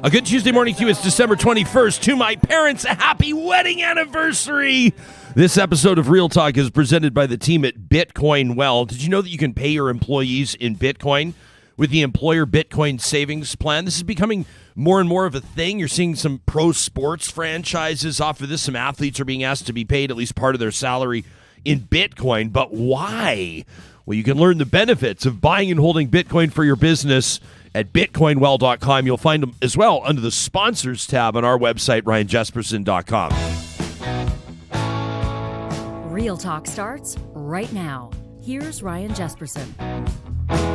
A good Tuesday morning to you. It's December 21st. To my parents, a happy wedding anniversary. This episode of Real Talk is presented by the team at Bitcoin Well. Did you know that you can pay your employees in Bitcoin with the employer Bitcoin savings plan? This is becoming more and more of a thing. You're seeing some pro sports franchises off of this. Some athletes are being asked to be paid at least part of their salary in Bitcoin. But why? Well, you can learn the benefits of buying and holding Bitcoin for your business at bitcoinwell.com. You'll find them as well under the sponsors tab on our website, ryanjesperson.com. Real Talk starts right now. Here's Ryan Jesperson.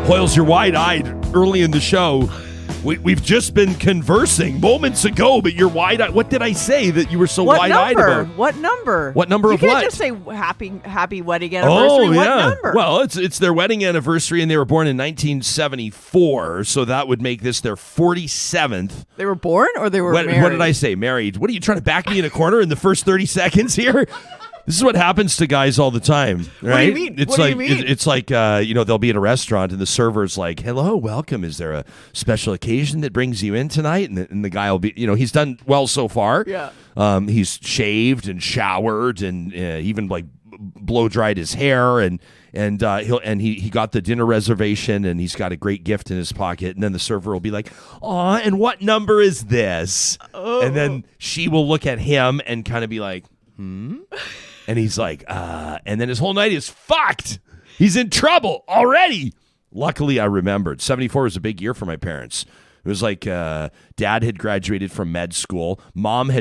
Hoyles, you're wide-eyed early in the show. We've just been conversing moments ago, but you're wide-eyed. What did I say that you were so wide-eyed about? What number? What number of what? You can't just say happy wedding anniversary. Oh, yeah. What number? Well, it's their wedding anniversary, and they were born in 1974, so that would make this their 47th. They were born or they were married? What did I say? Married. What are you trying to back me in a corner in the first 30 seconds here? This is what happens to guys all the time, right? What do you mean? It's what like do you mean? it's like they'll be at a restaurant and the server's like, "Hello, welcome. Is there a special occasion that brings you in tonight?" And the guy will be, he's done well so far. Yeah. He's shaved and showered and even like blow dried his hair and he got the dinner reservation and he's got a great gift in his pocket. And then the server will be like, "Aw, and what number is this?" Oh. And then she will look at him and kind of be like, And he's like, and then his whole night is fucked. He's in trouble already. Luckily, I remembered. 74 was a big year for my parents. It was like Dad had graduated from med school. Mom was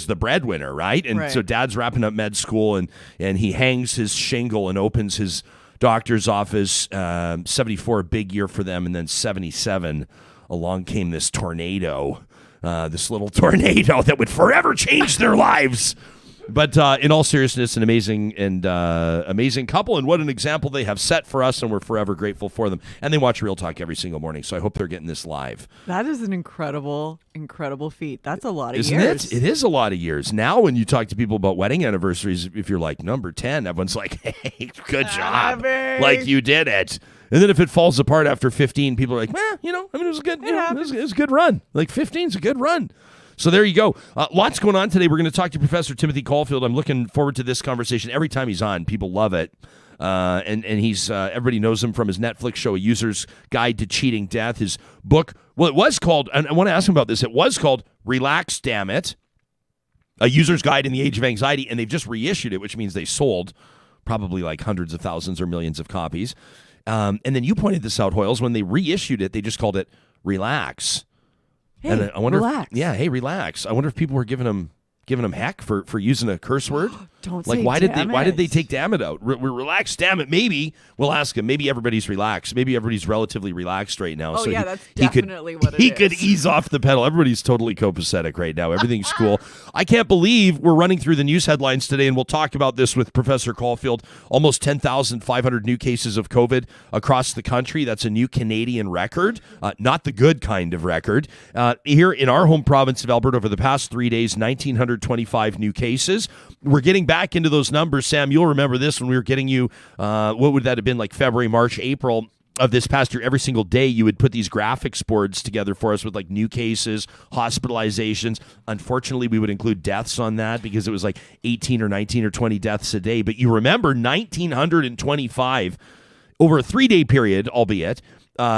the breadwinner, right? And right. So Dad's wrapping up med school, and he hangs his shingle and opens his doctor's office. 74, a big year for them, and then 77, along came this tornado. This little tornado that would forever change their lives. But in all seriousness, an amazing couple, and what an example they have set for us, and we're forever grateful for them. And they watch Real Talk every single morning, so I hope they're getting this live. That is an incredible feat. That's a lot of Isn't years. It is a lot of years. Now when you talk to people about wedding anniversaries, if you're like number 10, everyone's like, "Hey, good job. Like you did it." And then if it falls apart after 15, people are like, it was a good, it was a good run. Like 15's a good run. So there you go. Lots going on today. We're going to talk to Professor Timothy Caulfield. I'm looking forward to this conversation. Every time he's on, people love it. And he's everybody knows him from his Netflix show, A User's Guide to Cheating Death. His book, well, it was called, and I want to ask him about this, it was called Relax, Damn It, A User's Guide in the Age of Anxiety, and they've just reissued it, which means they sold probably like hundreds of thousands or millions of copies. And then you pointed this out, Hoyles. When they reissued it, they just called it Relax. Hey, and I wonder relax. Hey, relax. I wonder if people were giving him heck for using a curse word. Don't like say why damn did they it. take damn it out? We're relaxed, damn it. Maybe we'll ask him. Maybe everybody's relaxed. Maybe everybody's relatively relaxed right now. Oh, so yeah, that's definitely what it he is. could ease off the pedal. Everybody's totally copacetic right now. Everything's cool. I can't believe we're running through the news headlines today, and we'll talk about this with Professor Caulfield. Almost 10,500 new cases of COVID across the country. That's a new Canadian record, not the good kind of record. Here in our home province of Alberta, over the past 3 days, 1,925 new cases. We're getting back into those numbers. Sam, you'll remember this when we were getting you, what would that have been, like February, March, April of this past year. Every single day you would put these graphics boards together for us with like new cases, hospitalizations. Unfortunately, we would include deaths on that because it was like 18 or 19 or 20 deaths a day. But you remember 1,925 over a 3-day period, albeit,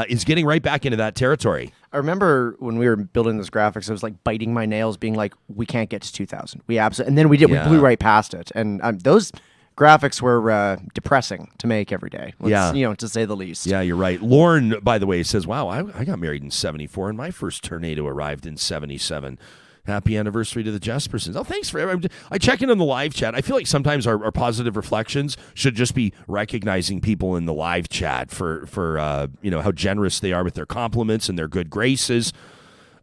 is getting right back into that territory. I remember when we were building this graphics, I was like biting my nails, being like, "We can't get to 2,000." And then we did. Yeah. We blew right past it, and those graphics were depressing to make every day. To say the least. Yeah, you're right. Lauren, by the way, says, "Wow, I got married in '74, and my first tornado arrived in '77." Happy anniversary to the Jespersons. Oh, thanks for I check in on the live chat. I feel like sometimes our positive reflections should just be recognizing people in the live chat for how generous they are with their compliments and their good graces.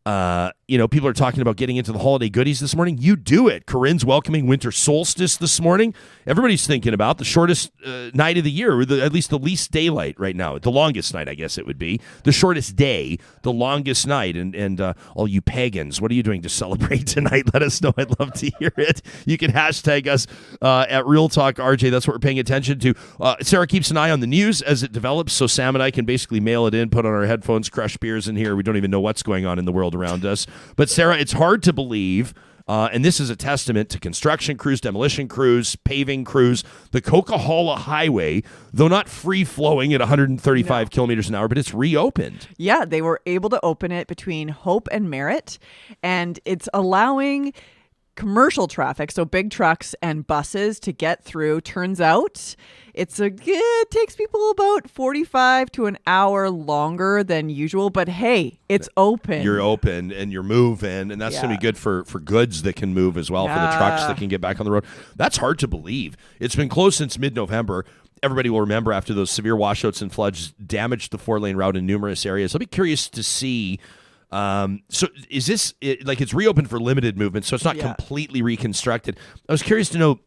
People are talking about getting into the holiday goodies this morning. You do it. Corinne's welcoming winter solstice this morning. Everybody's thinking about the shortest night of the year, or at least the least daylight right now. The longest night, I guess it would be. The shortest day, the longest night. And all you pagans, what are you doing to celebrate tonight? Let us know. I'd love to hear it. You can hashtag us at Real Talk RJ. That's what we're paying attention to. Sarah keeps an eye on the news as it develops, so Sam and I can basically mail it in, put on our headphones, crush beers in here. We don't even know what's going on in the world around us. But Sarah, it's hard to believe, and this is a testament to construction crews, demolition crews, paving crews, the Coquihalla Highway, though not free-flowing at 135 kilometers an hour, but it's reopened. Yeah, they were able to open it between Hope and Merritt, and it's allowing commercial traffic, so big trucks and buses, to get through. Turns out it takes people about 45 to an hour longer than usual, but hey, it's open. You're open and you're moving, and that's going to be good for goods that can move as well, for the trucks that can get back on the road. That's hard to believe. It's been closed since mid-November. Everybody will remember after those severe washouts and floods damaged the 4-lane route in numerous areas. I'll be curious to see. So is this it's reopened for limited movement, so it's not completely reconstructed. I was curious to know,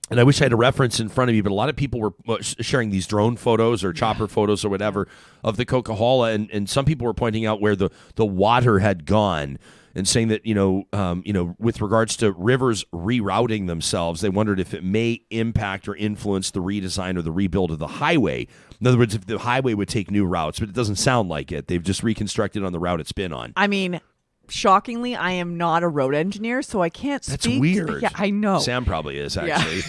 and I wish I had a reference in front of me, but a lot of people were sharing these drone photos or chopper photos or whatever of the Coquihalla, and some people were pointing out where the water had gone and saying that, with regards to rivers rerouting themselves, they wondered if it may impact or influence the redesign or the rebuild of the highway. In other words, if the highway would take new routes, but it doesn't sound like it. They've just reconstructed on the route it's been on. I mean, shockingly, I am not a road engineer, so I can't speak. That's weird. Yeah, I know. Sam probably is, actually.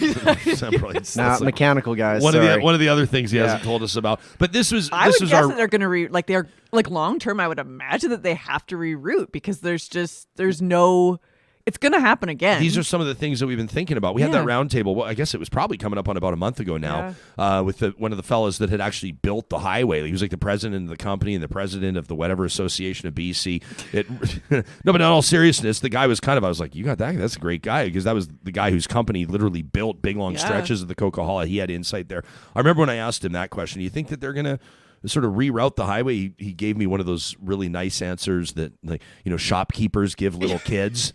Sam probably is. Not mechanical guys. One of the other things he hasn't told us about. But this was I would guess that they're going to they're long term. I would imagine that they have to reroute because there's no. It's going to happen again. These are some of the things that we've been thinking about. We had that roundtable. Well, I guess it was probably coming up on about a month ago now with one of the fellas that had actually built the highway. He was like the president of the company and the president of the whatever association of BC. No, but in all seriousness, the guy was I was like, you got that? That's a great guy, because that was the guy whose company literally built big, long stretches of the Coquihalla. He had insight there. I remember when I asked him that question, do you think that they're going to sort of reroute the highway? He gave me one of those really nice answers that, shopkeepers give little kids.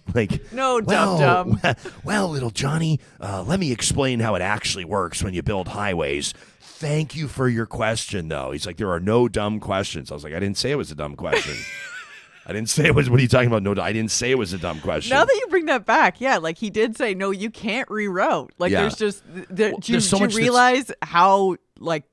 No, dumb. Well, little Johnny, let me explain how it actually works when you build highways. Thank you for your question, though. He's like, there are no dumb questions. I was like, I didn't say it was a dumb question. I didn't say it was. What are you talking about? No, I didn't say it was a dumb question. Now that you bring that back, he did say, no, you can't reroute. There's just, do you realize how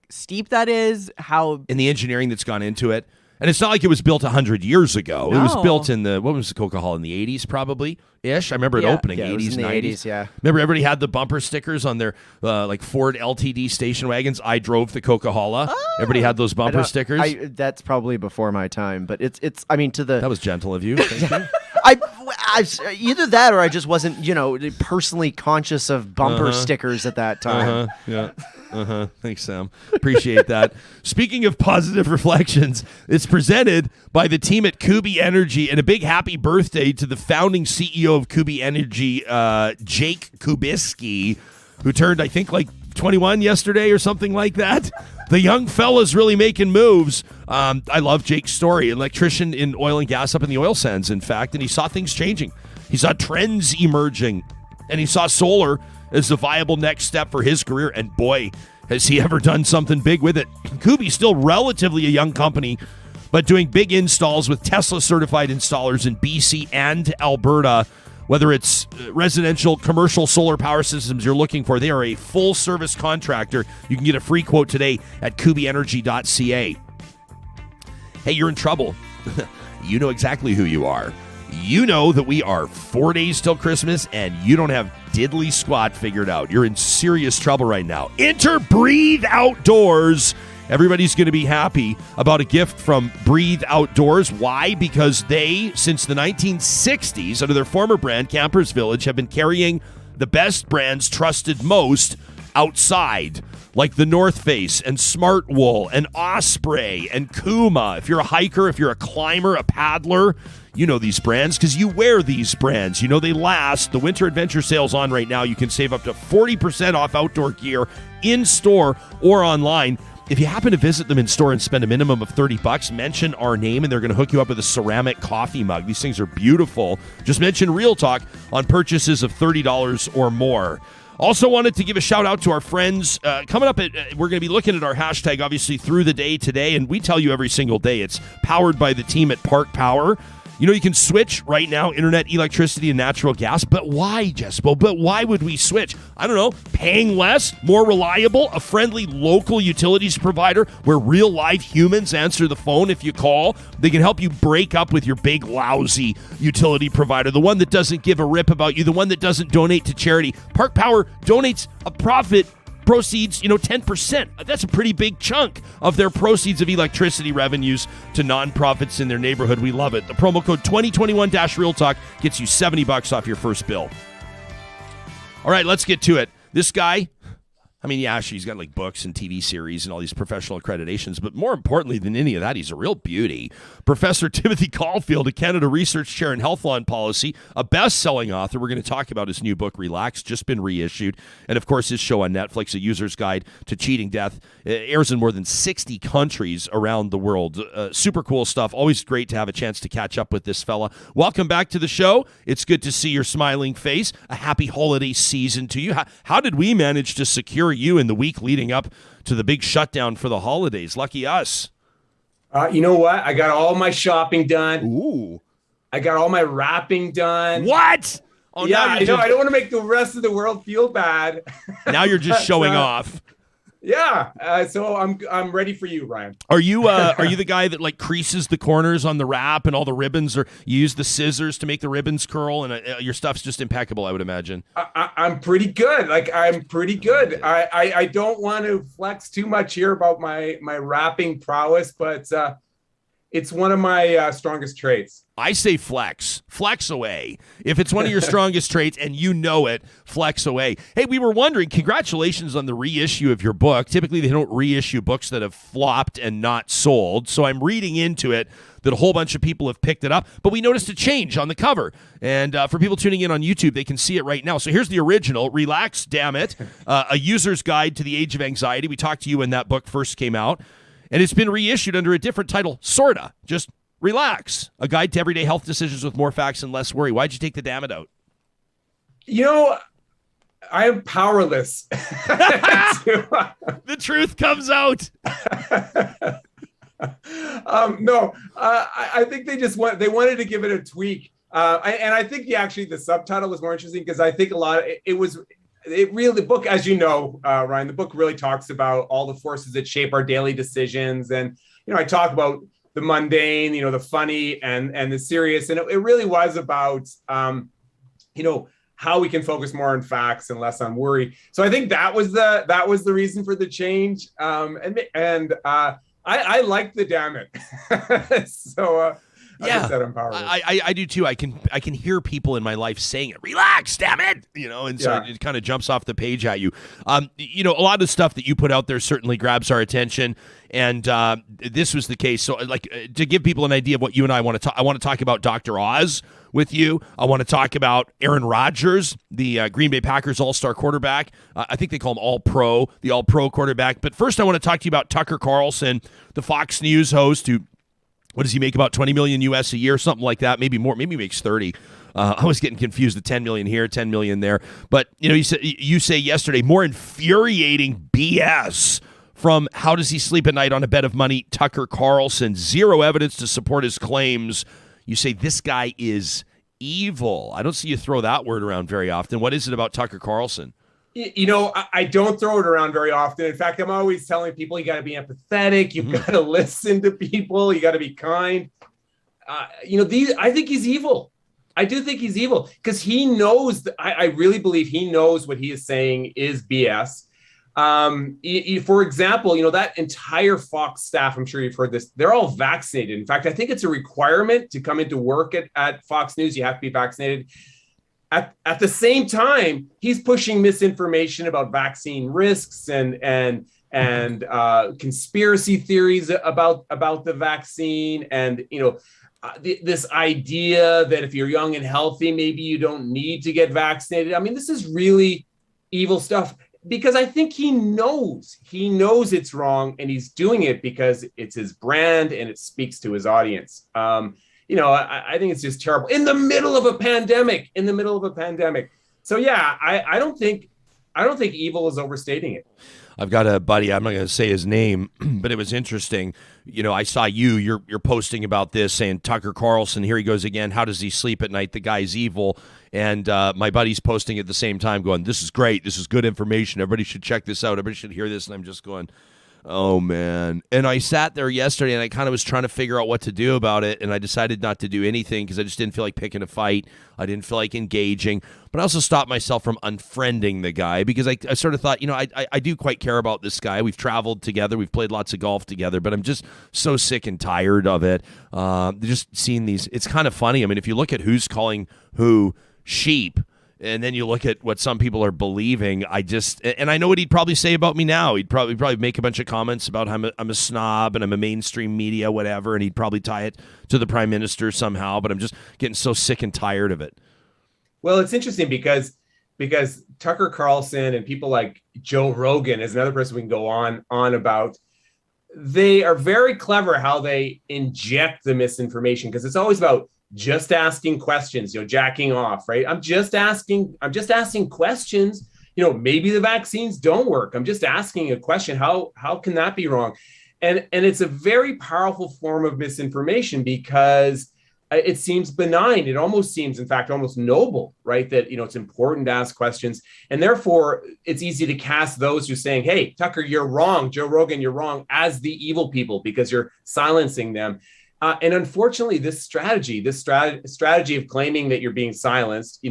steep that is? How in the engineering that's gone into it. And it's not like it was built 100 years ago. No. It was built in what was the Coquihalla, in the 80s probably-ish? I remember it opening, 80s, 90s. Remember everybody had the bumper stickers on their Ford LTD station wagons? I drove the Coquihalla. Oh. Everybody had those bumper stickers. That's probably before my time, but it's That was gentle of you. Thank you. Either that or I just wasn't, personally conscious of bumper stickers at that time. Thanks, Sam. Appreciate that. Speaking of positive reflections, it's presented by the team at Kubi Energy, and a big happy birthday to the founding CEO of Kubi Energy, Jake Kubiski, who turned, I think, 21 yesterday or something like that. The young fella's really making moves. I love Jake's story. Electrician in oil and gas up in the oil sands, in fact, and he saw things changing. He saw trends emerging, and he saw solar as the viable next step for his career, and boy, has he ever done something big with it. Kubi's still relatively a young company, but doing big installs with Tesla-certified installers in BC and Alberta. Whether it's residential, commercial solar power systems you're looking for, they are a full-service contractor. You can get a free quote today at kubienergy.ca. Hey, you're in trouble. You know exactly who you are. You know that we are 4 days till Christmas, and you don't have diddly squat figured out. You're in serious trouble right now. Enter Breathe Outdoors. Everybody's going to be happy about a gift from Breathe Outdoors. Why? Because they, since the 1960s, under their former brand, Campers Village, have been carrying the best brands trusted most outside, like the North Face and Smart Wool and Osprey and Kuma. If you're a hiker, if you're a climber, a paddler, you know these brands because you wear these brands. You know they last. The Winter Adventure sale's on right now. You can save up to 40% off outdoor gear in store or online. If you happen to visit them in store and spend a minimum of $30, mention our name and they're going to hook you up with a ceramic coffee mug. These things are beautiful. Just mention Real Talk on purchases of $30 or more. Also wanted to give a shout out to our friends. Coming up, we're going to be looking at our hashtag, obviously, through the day today. And we tell you every single day it's powered by the team at Park Power. You know, you can switch right now, internet, electricity, and natural gas. But why, Jespo? But why would we switch? I don't know. Paying less, more reliable, a friendly local utilities provider where real live humans answer the phone if you call. They can help you break up with your big, lousy utility provider, the one that doesn't give a rip about you, the one that doesn't donate to charity. Park Power donates a profit proceeds, 10%. That's a pretty big chunk of their proceeds of electricity revenues to nonprofits in their neighborhood. We love it. The promo code 2021-Real Talk gets you $70 off your first bill. All right, let's get to it. This guy, he's got like books and TV series and all these professional accreditations, but more importantly than any of that, he's a real beauty. Professor Timothy Caulfield, a Canada Research Chair in Health Law and Policy, a best-selling author. We're going to talk about his new book, Relax, just been reissued. And, of course, his show on Netflix, A User's Guide to Cheating Death, airs in more than 60 countries around the world. Super cool stuff. Always great to have a chance to catch up with this fella. Welcome back to the show. It's good to see your smiling face. A happy holiday season to you. How did we manage to secure you in the week leading up to the big shutdown for the holidays? Lucky us. You know what? I got all my shopping done. Ooh. I got all my wrapping done. What? Oh, yeah, I know. I don't want to make the rest of the world feel bad. Now you're just showing off. Yeah. So I'm ready for you, Ryan. Are you the guy that like creases the corners on the wrap and all the ribbons, or you use the scissors to make the ribbons curl, and your stuff's just impeccable, I would imagine? I'm pretty good. I'm pretty good. I don't want to flex too much here about my wrapping prowess, but it's one of my strongest traits. I say flex away. If it's one of your strongest traits and you know it, flex away. Hey, we were wondering, congratulations on the reissue of your book. Typically, they don't reissue books that have flopped and not sold. So I'm reading into it that a whole bunch of people have picked it up, but we noticed a change on the cover. And for people tuning in on YouTube, they can see it right now. So here's the original, Relax, Damn It, A User's Guide to the Age of Anxiety. We talked to you when that book first came out. And it's been reissued under a different title, sorta. Just Relax, a guide to everyday health decisions with more facts and less worry. Why'd you take the damn it out? I am powerless. The truth comes out. No, I think they wanted to give it a tweak. And I think the subtitle was more interesting because I think the book, as you know, Ryan, the book really talks about all the forces that shape our daily decisions. And, I talk about the mundane, the funny and the serious. And it really was about, how we can focus more on facts and less on worry. So I think that was the reason for the change. I like the damn it. So, yeah, I do too. I can hear people in my life saying it. Relax, damn it, and so it kind of jumps off the page at you. A lot of stuff that you put out there certainly grabs our attention, and this was the case. So, to give people an idea of what you and I want to talk, I want to talk about Dr. Oz with you. I want to talk about Aaron Rodgers, the Green Bay Packers all-star quarterback. I think they call him All-Pro, the All-Pro quarterback. But first, I want to talk to you about Tucker Carlson, the Fox News host who. What does he make? About $20 million US a year, something like that, maybe more. Maybe he makes 30. I was getting confused. The 10 million here, 10 million there. But you say yesterday, more infuriating BS from How Does He Sleep at Night on a Bed of Money? Tucker Carlson, zero evidence to support his claims. You say this guy is evil. I don't see you throw that word around very often. What is it about Tucker Carlson? I don't throw it around very often. In fact, I'm always telling people you got to be empathetic. You've got to listen to people. You got to be kind. I think he's evil. I do think he's evil because he knows. I really believe he knows what he is saying is BS. For example, that entire Fox staff, I'm sure you've heard this, they're all vaccinated. In fact, I think it's a requirement to come into work at Fox News. You have to be vaccinated. At the same time, he's pushing misinformation about vaccine risks and conspiracy theories about the vaccine, and this idea that if you're young and healthy, maybe you don't need to get vaccinated. I mean, this is really evil stuff. because I think he knows it's wrong, and he's doing it because it's his brand and it speaks to his audience. I think it's just terrible in the middle of a pandemic. So yeah, I don't think evil is overstating it. I've got a buddy, I'm not going to say his name, but it was interesting. I saw you're posting about this, saying Tucker Carlson, here he goes again. How does he sleep at night? The guy's evil. And my buddy's posting at the same time going, this is great. This is good information. Everybody should check this out. Everybody should hear this. And I'm just going, oh, man. And I sat there yesterday and I kind of was trying to figure out what to do about it. And I decided not to do anything because I just didn't feel like picking a fight. I didn't feel like engaging. But I also stopped myself from unfriending the guy because I sort of thought, I do quite care about this guy. We've traveled together. We've played lots of golf together. But I'm just so sick and tired of it. Just seeing these. It's kind of funny. I mean, if you look at who's calling who sheep, and then you look at what some people are believing, and I know what he'd probably say about me now. He'd probably make a bunch of comments about how I'm a snob and I'm a mainstream media, whatever, and he'd probably tie it to the prime minister somehow, but I'm just getting so sick and tired of it. Well, it's interesting because Tucker Carlson and people like Joe Rogan is another person we can go on about. They are very clever how they inject the misinformation, because it's always about just asking questions, jacking off, right? I'm just asking questions. Maybe the vaccines don't work. I'm just asking a question. How can that be wrong? And it's a very powerful form of misinformation because it seems benign. It almost seems, in fact, almost noble, right? That, it's important to ask questions. And therefore, it's easy to cast those who are saying, hey, Tucker, you're wrong. Joe Rogan, you're wrong, as the evil people because you're silencing them. And unfortunately, this strategy of claiming that you're being silenced,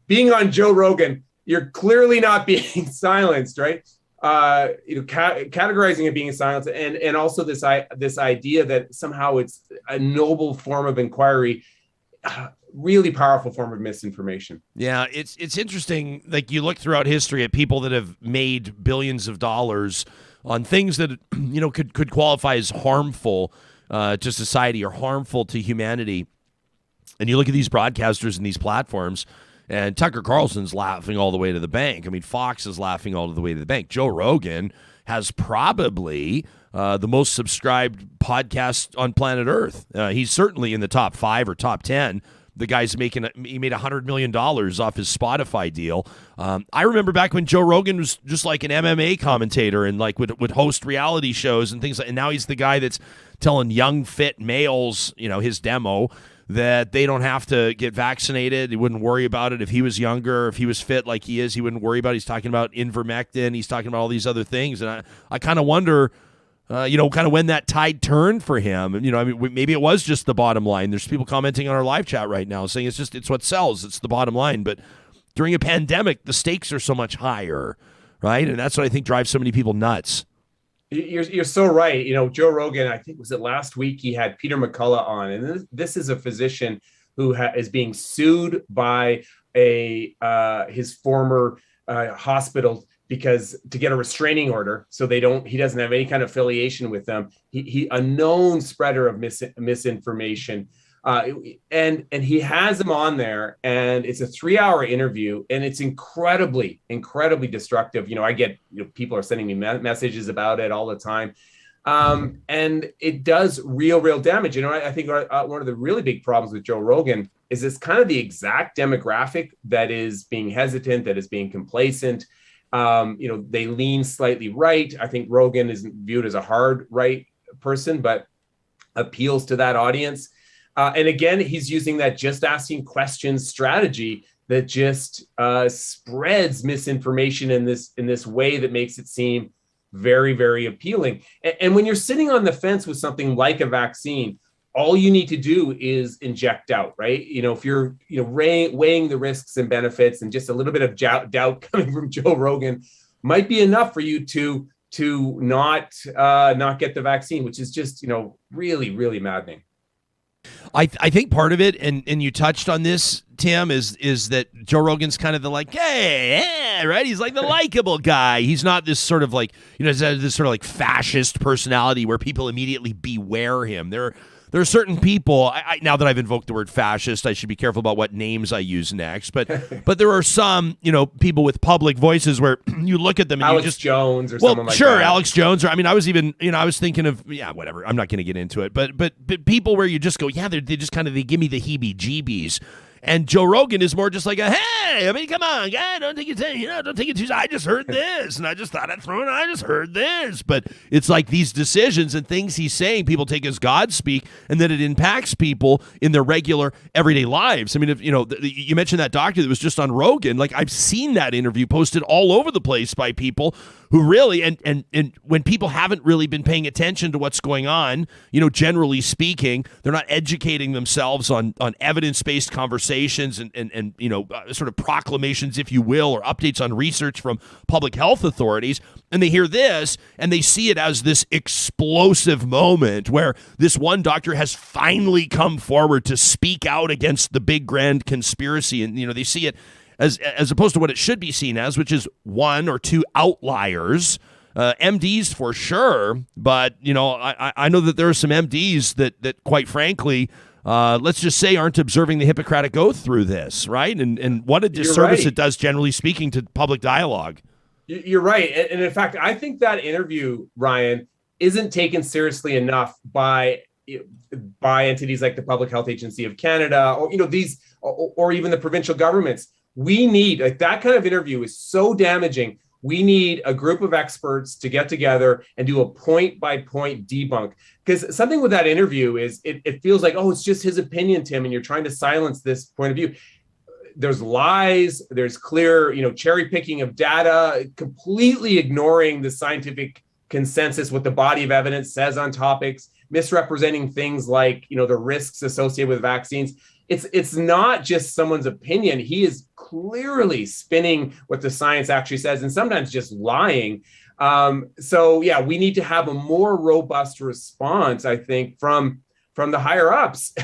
being on Joe Rogan, you're clearly not being silenced, right? Categorizing it being silenced, and also this idea that somehow it's a noble form of inquiry, really powerful form of misinformation. Yeah, it's interesting. Like, you look throughout history at people that have made billions of dollars on things that could qualify as harmful to society or harmful to humanity. And you look at these broadcasters and these platforms, and Tucker Carlson's laughing all the way to the bank. I mean, Fox is laughing all the way to the bank. Joe Rogan has probably the most subscribed podcast on planet Earth. He's certainly in the top 5 or top 10. The guy's he made $100 million off his Spotify deal. I remember back when Joe Rogan was just like an MMA commentator and like would host reality shows and things like, and now he's the guy that's telling young, fit males, his demo, that they don't have to get vaccinated. He wouldn't worry about it if he was younger, if he was fit like he is. He wouldn't worry about it. He's talking about ivermectin. He's talking about all these other things. And I kind of wonder, kind of when that tide turned for him. Maybe it was just the bottom line. There's people commenting on our live chat right now saying it's what sells. It's the bottom line. But during a pandemic, the stakes are so much higher, right? And that's what I think drives so many people nuts. You're so right. Joe Rogan, I think, was it last week, he had Peter McCullough on, and this is a physician who is being sued by his former hospital because to get a restraining order, so he doesn't have any kind of affiliation with them. He a known spreader of misinformation. And he has him on there, and it's a 3-hour interview, and it's incredibly, incredibly destructive. I get, people are sending me messages about it all the time. And it does real damage. I think one of the really big problems with Joe Rogan is it's kind of the exact demographic that is being hesitant, that is being complacent. They lean slightly right. I think Rogan isn't viewed as a hard right person, but appeals to that audience. And again, he's using that just asking questions strategy that just spreads misinformation in this way that makes it seem very, very appealing. And when you're sitting on the fence with something like a vaccine, all you need to do is inject doubt, right? If you're weighing the risks and benefits, and just a little bit of doubt coming from Joe Rogan might be enough for you to not get the vaccine, which is just really, really maddening. I think part of it, and you touched on this, Tim, is that Joe Rogan's kind of the right? He's like the likable guy. He's not this sort of this sort of like fascist personality where people immediately beware him. There there are certain people. Now that I've invoked the word fascist, I should be careful about what names I use next. But there are some, people with public voices where you look at them and Alex you just Jones or someone like sure, that. Alex Jones. Or I mean, I was even, I was thinking of whatever. I'm not going to get into it. But people where you just go, they just kind of they give me the heebie-jeebies. And Joe Rogan is more just like hey, I mean, come on, guy, don't take it too. I just heard this, and I just thought I'd throw it. I just heard this, but it's like these decisions and things he's saying, people take as God speak, and then it impacts people in their regular everyday lives. I mean, if you mentioned that doctor that was just on Rogan, like I've seen that interview posted all over the place by people who really, and when people haven't really been paying attention to what's going on, generally speaking, they're not educating themselves on evidence-based conversations and sort of proclamations, if you will, or updates on research from public health authorities, and they hear this and they see it as this explosive moment where this one doctor has finally come forward to speak out against the big grand conspiracy, and they see it as opposed to what it should be seen as, which is one or two outliers. MDs for sure, but I know that there are some MDs that quite frankly, let's just say, aren't observing the Hippocratic Oath through this, right? And what a disservice it does, generally speaking, to public dialogue. You're right, and in fact, I think that interview, Ryan, isn't taken seriously enough by entities like the Public Health Agency of Canada, or these, or even the provincial governments. We need that kind of interview is so damaging. We need a group of experts to get together and do a point-by-point debunk. Because something with that interview is it feels like, it's just his opinion, Tim, and you're trying to silence this point of view. There's lies, there's clear, cherry picking of data, completely ignoring the scientific consensus, what the body of evidence says on topics, misrepresenting things like, the risks associated with vaccines. It's not just someone's opinion. He is clearly spinning what the science actually says, and sometimes just lying. We need to have a more robust response, I think, from the higher ups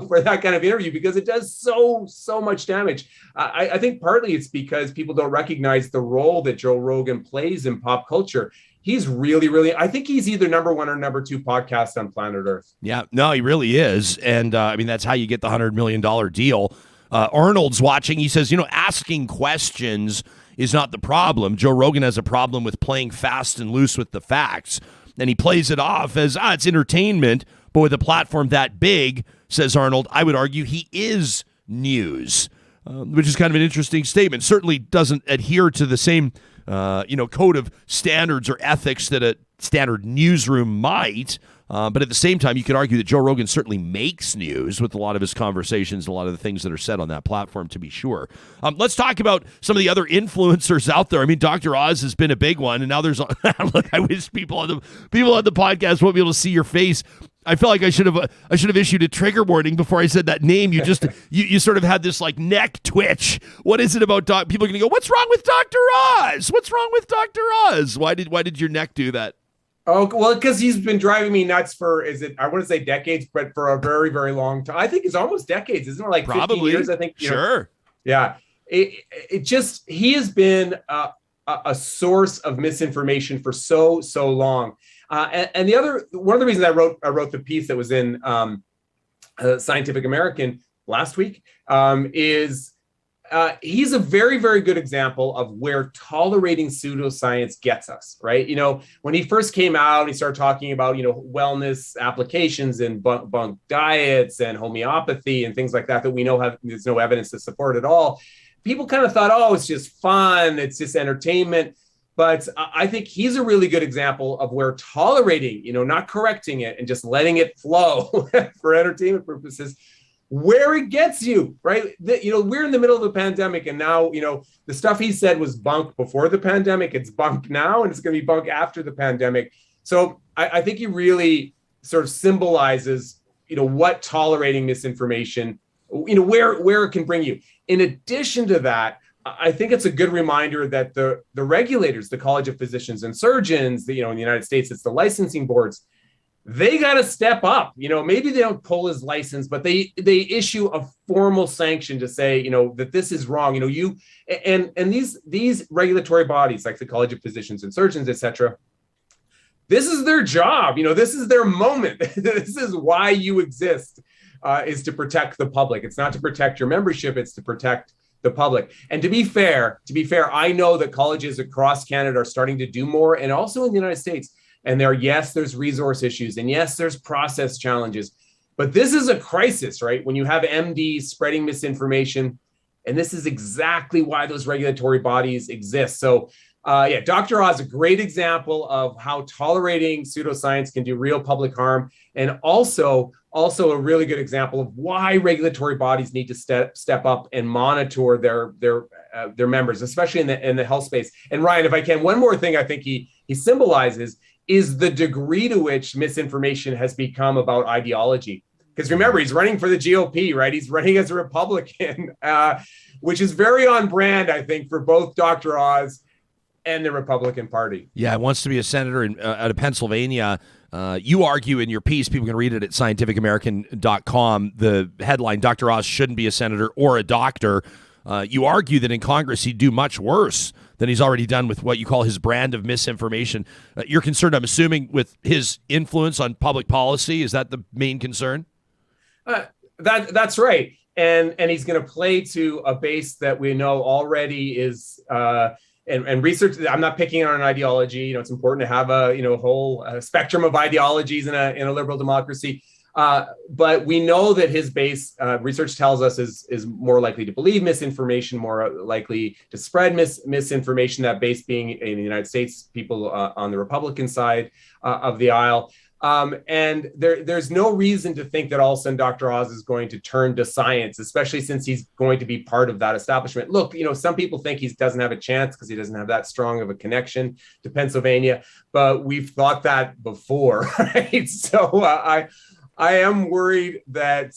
for that kind of interview, because it does so much damage. I think partly it's because people don't recognize the role that Joe Rogan plays in pop culture. He's really, I think he's either number one or number two podcast on planet Earth. Yeah, no, he really is. And that's how you get the $100 million deal. Arnold's watching. He says, asking questions is not the problem. Joe Rogan has a problem with playing fast and loose with the facts. And he plays it off as, it's entertainment. But with a platform that big, says Arnold, I would argue he is news, which is kind of an interesting statement. Certainly doesn't adhere to the same code of standards or ethics that a standard newsroom might. But at the same time, you could argue that Joe Rogan certainly makes news with a lot of his conversations, a lot of the things that are said on that platform, to be sure. Let's talk about some of the other influencers out there. I mean, Dr. Oz has been a big one, and now there's look. I wish people on the podcast won't be able to see your face. I feel like I should have issued a trigger warning before I said that name. You just you sort of had this like neck twitch. What is it about people are going to go, what's wrong with Dr. Oz? What's wrong with Dr. Oz? Why did your neck do that? Oh, well, because he's been driving me nuts for, I want to say decades, but for a very, very long time. I think it's almost decades, isn't it? Like probably 15 years, I think. Sure. Yeah. He has been a source of misinformation for so long. And one of the reasons I wrote the piece that was in Scientific American last week is he's a very, very good example of where tolerating pseudoscience gets us, right? When he first came out, he started talking about, wellness applications and bunk diets and homeopathy and things like that we know there's no evidence to support at all. People kind of thought, it's just fun, it's just entertainment. But I think he's a really good example of where tolerating, not correcting it and just letting it flow for entertainment purposes, where it gets you, right? We're in the middle of a pandemic, and now, the stuff he said was bunk before the pandemic. It's bunk now, and it's going to be bunk after the pandemic. So I think he really sort of symbolizes, what tolerating misinformation, where it can bring you. In addition to that, I think it's a good reminder that the regulators, the College of Physicians and Surgeons, in the United States, it's the licensing boards, they got to step up. Maybe they don't pull his license, but they issue a formal sanction to say, that this is wrong. And these regulatory bodies like the College of Physicians and Surgeons, et cetera, this is their job. This is their moment. This is why you exist, is to protect the public. It's not to protect your membership. It's to protect the public. And to be fair, I know that colleges across Canada are starting to do more, and also in the United States. And there's resource issues, and yes, there's process challenges. But this is a crisis, right? When you have MDs spreading misinformation, and this is exactly why those regulatory bodies exist. So, Dr. Oz, a great example of how tolerating pseudoscience can do real public harm, and also a really good example of why regulatory bodies need to step up and monitor their members, especially in the health space. And Ryan, if I can, one more thing I think he symbolizes is the degree to which misinformation has become about ideology. Because remember, he's running for the GOP, right? He's running as a Republican, which is very on brand, I think, for both Dr. Oz and the Republican Party. Yeah, he wants to be a senator out of Pennsylvania. You argue in your piece, people can read it at scientificamerican.com, the headline, Dr. Oz shouldn't be a senator or a doctor. You argue that in Congress he'd do much worse than he's already done with what you call his brand of misinformation. You're concerned, I'm assuming, with his influence on public policy. Is that the main concern? That's right. And he's going to play to a base that we know already is and research. I'm not picking on an ideology. It's important to have a whole spectrum of ideologies in a liberal democracy. But we know that his base, research tells us, is more likely to believe misinformation, more likely to spread misinformation. That base being in the United States, people on the Republican side of the aisle. And there's no reason to think that all of a sudden Dr. Oz is going to turn to science, especially since he's going to be part of that establishment. Look, some people think he doesn't have a chance because he doesn't have that strong of a connection to Pennsylvania, but we've thought that before, right? So I am worried that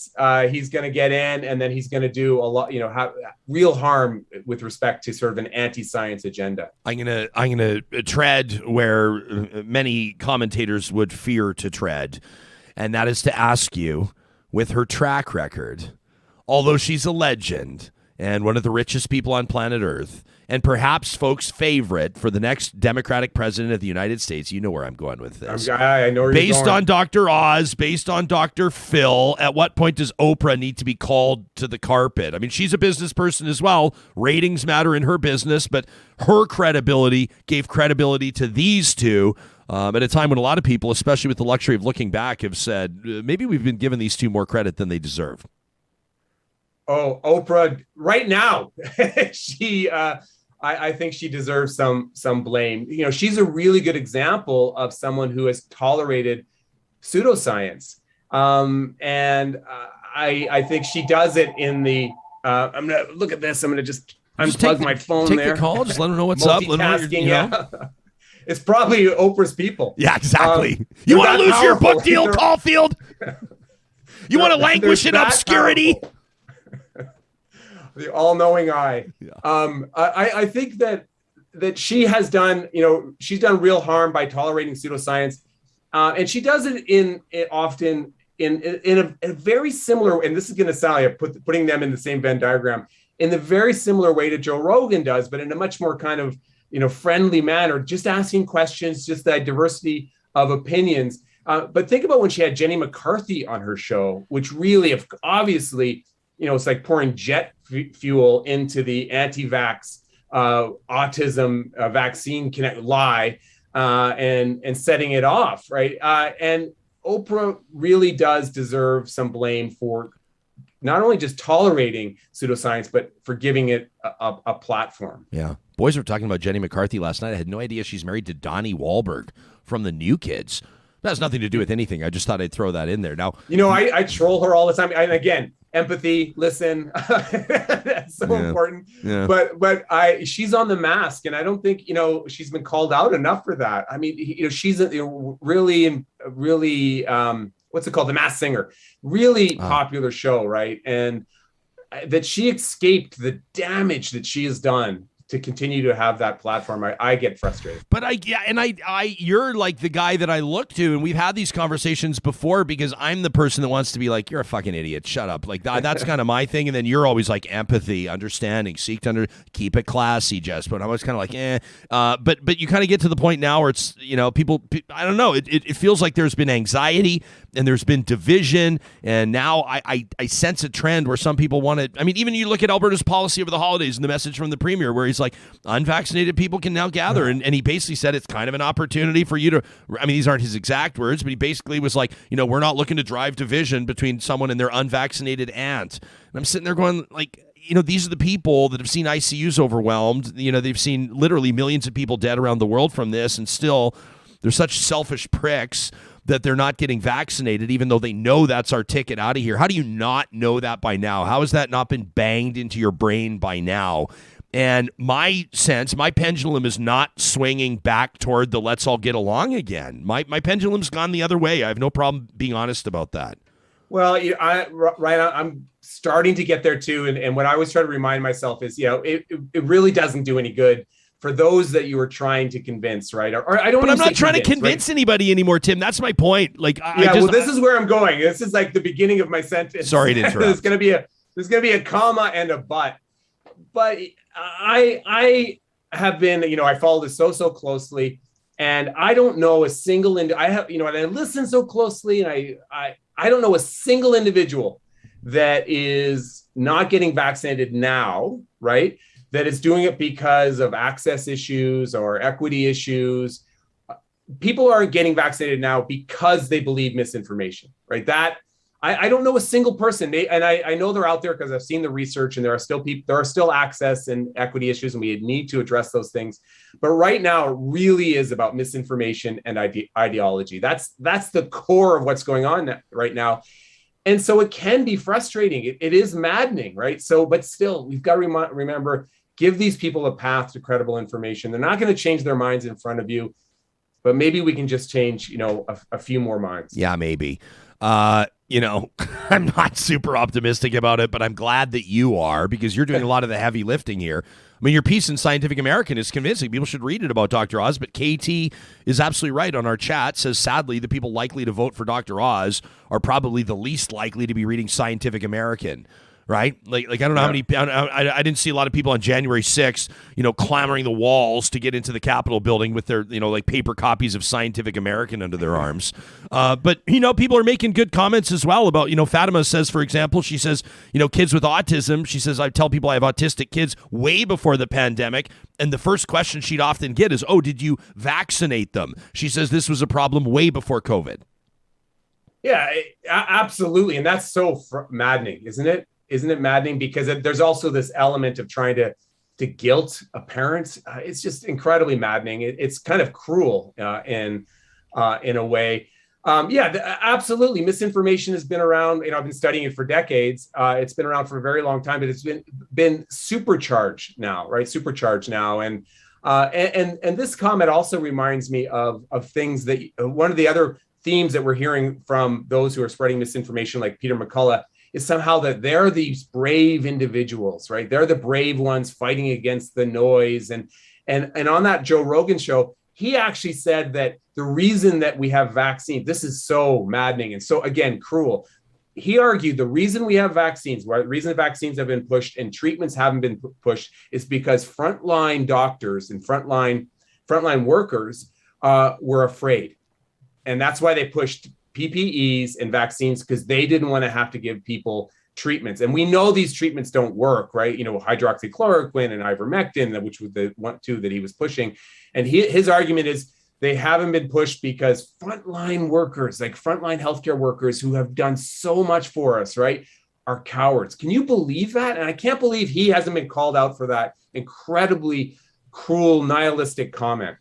he's going to get in, and then he's going to do a lot, have real harm with respect to sort of an anti-science agenda. I'm gonna tread where many commentators would fear to tread, and that is to ask you, with her track record, although she's a legend and one of the richest people on planet Earth, and perhaps folks' favorite for the next Democratic president of the United States. You know where I'm going with this. I know where you're based going. on Dr. Oz, based on Dr. Phil, at what point does Oprah need to be called to the carpet? I mean, she's a business person as well. Ratings matter in her business, but her credibility gave credibility to these two at a time when a lot of people, especially with the luxury of looking back, have said, maybe we've been giving these two more credit than they deserve. Oh, Oprah, right now, I think she deserves some blame. She's a really good example of someone who has tolerated pseudoscience. And I think she does it in the, I'm going to look at this. I'm going to just unplug my phone take there. Take the call. Just let them know what's up. Let them know yeah. It's probably Oprah's people. Yeah, exactly. You want to lose your book deal, Caulfield? You want to languish in obscurity? The all-knowing eye. Yeah. I think that she has done, she's done real harm by tolerating pseudoscience, and she does it often in a very similar. And this is going to sound like putting them in the same Venn diagram in the very similar way that Joe Rogan does, but in a much more kind of friendly manner, just asking questions, just that diversity of opinions. But think about when she had Jenny McCarthy on her show, which really, obviously, it's like pouring jet fuel into the anti-vax autism vaccine lie and setting it off, right? And Oprah really does deserve some blame for not only just tolerating pseudoscience, but for giving it a platform. Yeah. Boys were talking about Jenny McCarthy last night. I had no idea she's married to Donnie Wahlberg from the New Kids. That has nothing to do with anything. I just thought I'd throw that in there. Now, I troll her all the time. And again, empathy, listen, that's so important. Yeah. But she's on The Mask, and I don't think she's been called out enough for that. I mean, she's really what's it called, The Masked Singer, really popular show, right? And that she escaped the damage that she has done to continue to have that platform, I get frustrated. But you're like the guy that I look to, and we've had these conversations before because I'm the person that wants to be like, you're a fucking idiot, shut up. Like that's kind of my thing. And then you're always like empathy, understanding, keep it classy, Jess. But I was kind of like, but you kind of get to the point now where it's, people, I don't know, it feels like there's been anxiety and there's been division, and now I sense a trend where some people want to. I mean, even you look at Alberta's policy over the holidays and the message from the premier where he's like, unvaccinated people can now gather, and he basically said it's kind of an opportunity for you to. I mean, these aren't his exact words, but he basically was like, we're not looking to drive division between someone and their unvaccinated aunt. And I'm sitting there going like, these are the people that have seen ICUs overwhelmed. They've seen literally millions of people dead around the world from this, and still they're such selfish pricks that they're not getting vaccinated, even though they know that's our ticket out of here. How do you not know that by now? How has that not been banged into your brain by now? And my pendulum is not swinging back toward the let's all get along again. My pendulum's gone the other way. I have no problem being honest about that. Well, I'm starting to get there too. And what I always try to remind myself is, it really doesn't do any good for those that you were trying to convince, right? Or I don't. But I'm not trying to convince anybody anymore, Tim. That's my point. Like, this is where I'm going. This is like the beginning of my sentence. Sorry to interrupt. There's gonna be a comma and a but. But I have been, I follow this so closely, and I don't know a single. And I listen so closely, and I don't know a single individual that is not getting vaccinated now, right? That is doing it because of access issues or equity issues. People aren't getting vaccinated now because they believe misinformation, right? That I don't know a single person. I know they're out there because I've seen the research, and there are still access and equity issues, and we need to address those things. But right now, it really is about misinformation and ideology. That's the core of what's going on right now. And so it can be frustrating. It is maddening, right? So, but still, we've got to remember, give these people a path to credible information. They're not going to change their minds in front of you, but maybe we can just change, a few more minds. Yeah, maybe. I'm not super optimistic about it, but I'm glad that you are, because you're doing a lot of the heavy lifting here. I mean, your piece in Scientific American is convincing. People should read it about Dr. Oz, but KT is absolutely right on our chat. Says, sadly, the people likely to vote for Dr. Oz are probably the least likely to be reading Scientific American. Right? Like I don't know how many, I didn't see a lot of people on January 6th, clamoring the walls to get into the Capitol building with their, like paper copies of Scientific American under their arms. But, people are making good comments as well about, Fatima says, for example, she says, kids with autism, she says, I tell people I have autistic kids way before the pandemic. And the first question she'd often get is, did you vaccinate them? She says this was a problem way before COVID. Yeah, absolutely. And that's so maddening, isn't it? Isn't it maddening? Because there's also this element of trying to guilt a parent. It's just incredibly maddening. It's kind of cruel in a way. Absolutely. Misinformation has been around. I've been studying it for decades. It's been around for a very long time, but it's been supercharged now, right? Supercharged now. And this comment also reminds me of things that one of the other themes that we're hearing from those who are spreading misinformation, like Peter McCullough, is somehow that they're these brave individuals, right? They're the brave ones fighting against the noise. And on that Joe Rogan show, he actually said that the reason that we have vaccines, this is so maddening and so, again, cruel. He argued the reason we have vaccines, the reason vaccines have been pushed and treatments haven't been pushed, is because frontline doctors and frontline workers were afraid. And that's why they pushed PPEs and vaccines, because they didn't want to have to give people treatments. And we know these treatments don't work, right? Hydroxychloroquine and ivermectin, which was the two that he was pushing. And his argument is they haven't been pushed because frontline workers, like frontline healthcare workers who have done so much for us, right, are cowards. Can you believe that? And I can't believe he hasn't been called out for that incredibly cruel, nihilistic comment.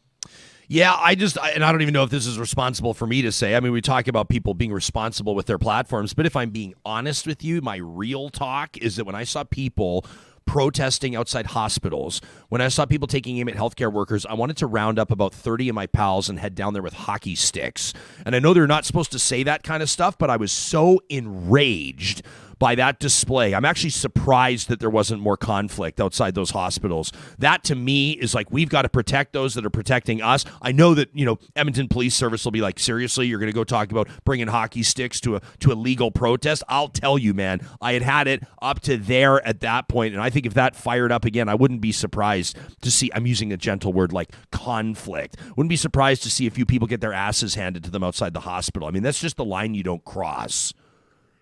Yeah, I don't even know if this is responsible for me to say. I mean, we talk about people being responsible with their platforms, but if I'm being honest with you, my real talk is that when I saw people protesting outside hospitals, when I saw people taking aim at healthcare workers, I wanted to round up about 30 of my pals and head down there with hockey sticks. And I know they're not supposed to say that kind of stuff, but I was so enraged by that display. I'm actually surprised that there wasn't more conflict outside those hospitals. That to me is like, we've got to protect those that are protecting us. I know that, Edmonton Police Service will be like, seriously, you're going to go talk about bringing hockey sticks to a legal protest? I'll tell you, man, I had it up to there at that point, and I think if that fired up again, I wouldn't be surprised to see, I'm using a gentle word like conflict, wouldn't be surprised to see a few people get their asses handed to them outside the hospital. I mean, that's just the line you don't cross.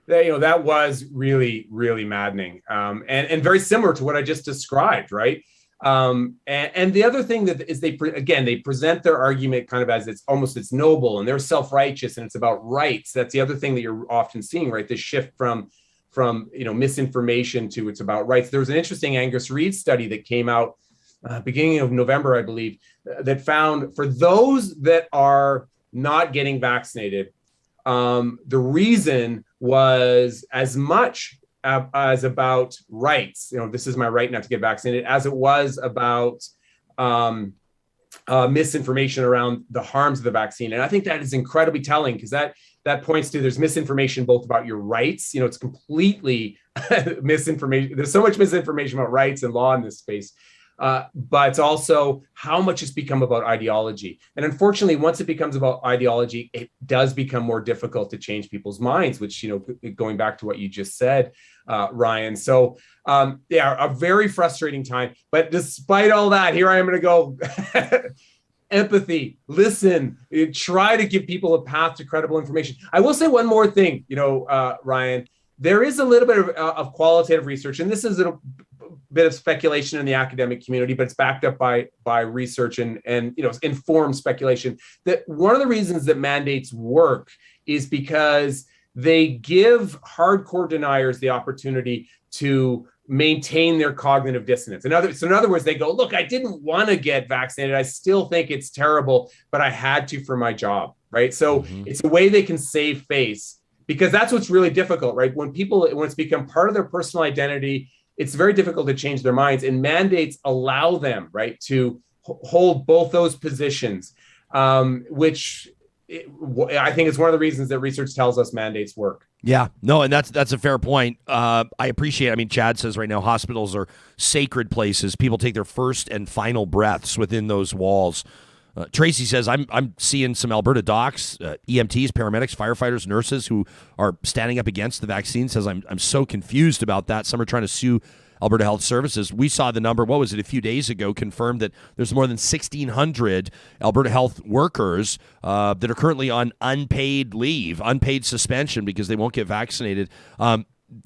That was really, really maddening, and very similar to what I just described, right? And the other thing that is they present their argument kind of as it's noble and they're self-righteous and it's about rights. That's the other thing that you're often seeing, right? This shift from misinformation to it's about rights. There was an interesting Angus Reid study that came out beginning of November, I believe, that found for those that are not getting vaccinated, the reason was as much as about rights. This is my right not to get vaccinated, as it was about misinformation around the harms of the vaccine. And I think that is incredibly telling because that points to there's misinformation both about your rights. It's completely misinformation. There's so much misinformation about rights and law in this space. But it's also how much it's become about ideology. And unfortunately, once it becomes about ideology, it does become more difficult to change people's minds, which, going back to what you just said, Ryan. So, a very frustrating time. But despite all that, here I am going to go empathy, listen, try to give people a path to credible information. I will say one more thing, Ryan, there is a little bit of qualitative research, and this is a bit of speculation in the academic community, but it's backed up by research and informed speculation, that one of the reasons that mandates work is because they give hardcore deniers the opportunity to maintain their cognitive dissonance. In other words, they go, look, I didn't want to get vaccinated. I still think it's terrible, but I had to for my job, right? So it's a way they can save face, because that's what's really difficult, right? When it's become part of their personal identity, it's very difficult to change their minds, and mandates allow them, right, to hold both those positions, which I think is one of the reasons that research tells us mandates work. Yeah, no, and that's a fair point. I appreciate. I mean, Chad says right now hospitals are sacred places. People take their first and final breaths within those walls. Tracy says, I'm seeing some Alberta docs, EMTs, paramedics, firefighters, nurses who are standing up against the vaccine. Says, I'm so confused about that. Some are trying to sue Alberta Health Services. We saw the number, what was it, a few days ago, confirmed that there's more than 1,600 Alberta Health workers that are currently on unpaid leave, unpaid suspension because they won't get vaccinated.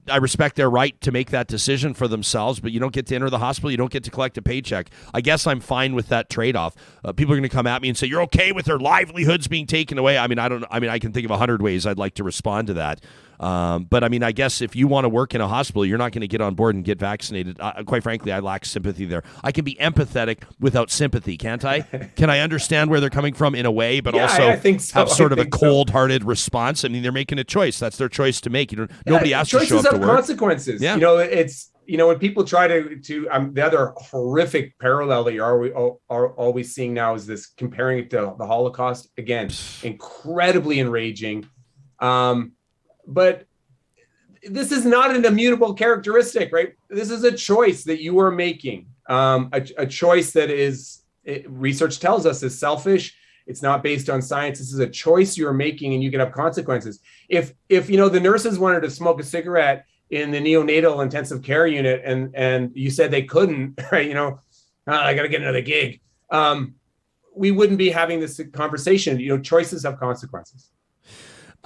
I respect their right to make that decision for themselves, but you don't get to enter the hospital. You don't get to collect a paycheck. I guess I'm fine with that trade-off. People are going to come at me and say, you're okay with their livelihoods being taken away. I can think of 100 ways I'd like to respond to that. But I guess if you want to work in a hospital, you're not going to get on board and get vaccinated. Quite frankly, I lack sympathy there. I can be empathetic without sympathy, can't I? Can I understand where they're coming from in a way, but also I think so. have sort of a cold-hearted response? I mean, they're making a choice. That's their choice to make. Nobody has to show up to work. Choices have consequences. Yeah. It's when people try to the other horrific parallel that you're always seeing now is this, comparing it to the Holocaust. Again, incredibly enraging. But this is not an immutable characteristic, right? This is a choice that you are making, a choice that research tells us is selfish. It's not based on science. This is a choice you're making, and you can have consequences. If the nurses wanted to smoke a cigarette in the neonatal intensive care unit and you said they couldn't, right? I got to get another gig. We wouldn't be having this conversation. Choices have consequences.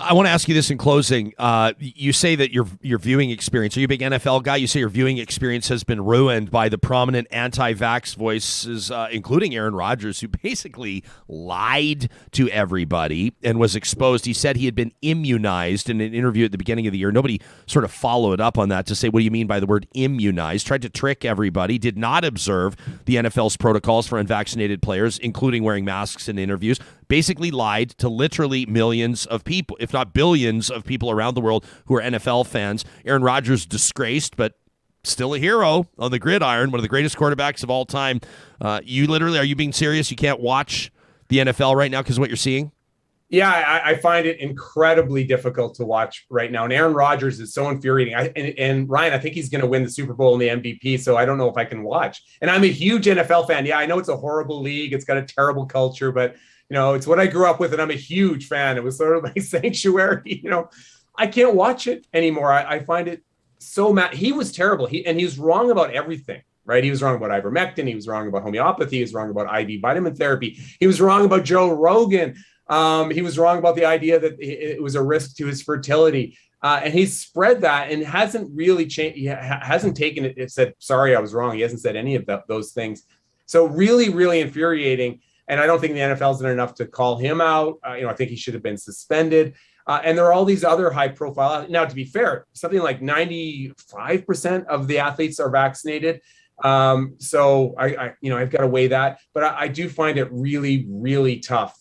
I want to ask you this in closing. You say that your viewing experience, are you a big NFL guy? You say your viewing experience has been ruined by the prominent anti-vax voices, including Aaron Rodgers, who basically lied to everybody and was exposed. He said he had been immunized in an interview at the beginning of the year. Nobody sort of followed up on that to say, what do you mean by the word immunized? Tried to trick everybody, did not observe the NFL's protocols for unvaccinated players, including wearing masks in interviews. Basically lied to literally millions of people, if not billions of people around the world who are NFL fans. Aaron Rodgers disgraced, but still a hero on the gridiron, one of the greatest quarterbacks of all time. Are you being serious? You can't watch the NFL right now because of what you're seeing? Yeah, I find it incredibly difficult to watch right now. And Aaron Rodgers is so infuriating. And Ryan, I think he's going to win the Super Bowl and the MVP. So I don't know if I can watch. And I'm a huge NFL fan. Yeah, I know it's a horrible league. It's got a terrible culture, but it's what I grew up with, and I'm a huge fan. It was sort of my sanctuary. I can't watch it anymore. I find it so mad. He was terrible. He was wrong about everything. Right? He was wrong about ivermectin. He was wrong about homeopathy. He was wrong about IV vitamin therapy. He was wrong about Joe Rogan. He was wrong about the idea that it was a risk to his fertility. And he's spread that and hasn't really changed. He hasn't taken it and said, sorry, I was wrong. He hasn't said any of those things. So really, really infuriating. And I don't think the NFL's done enough to call him out. I think he should have been suspended. And there are all these other high profile. Now, to be fair, something like 95% of the athletes are vaccinated. So I've got to weigh that, but I do find it really, really tough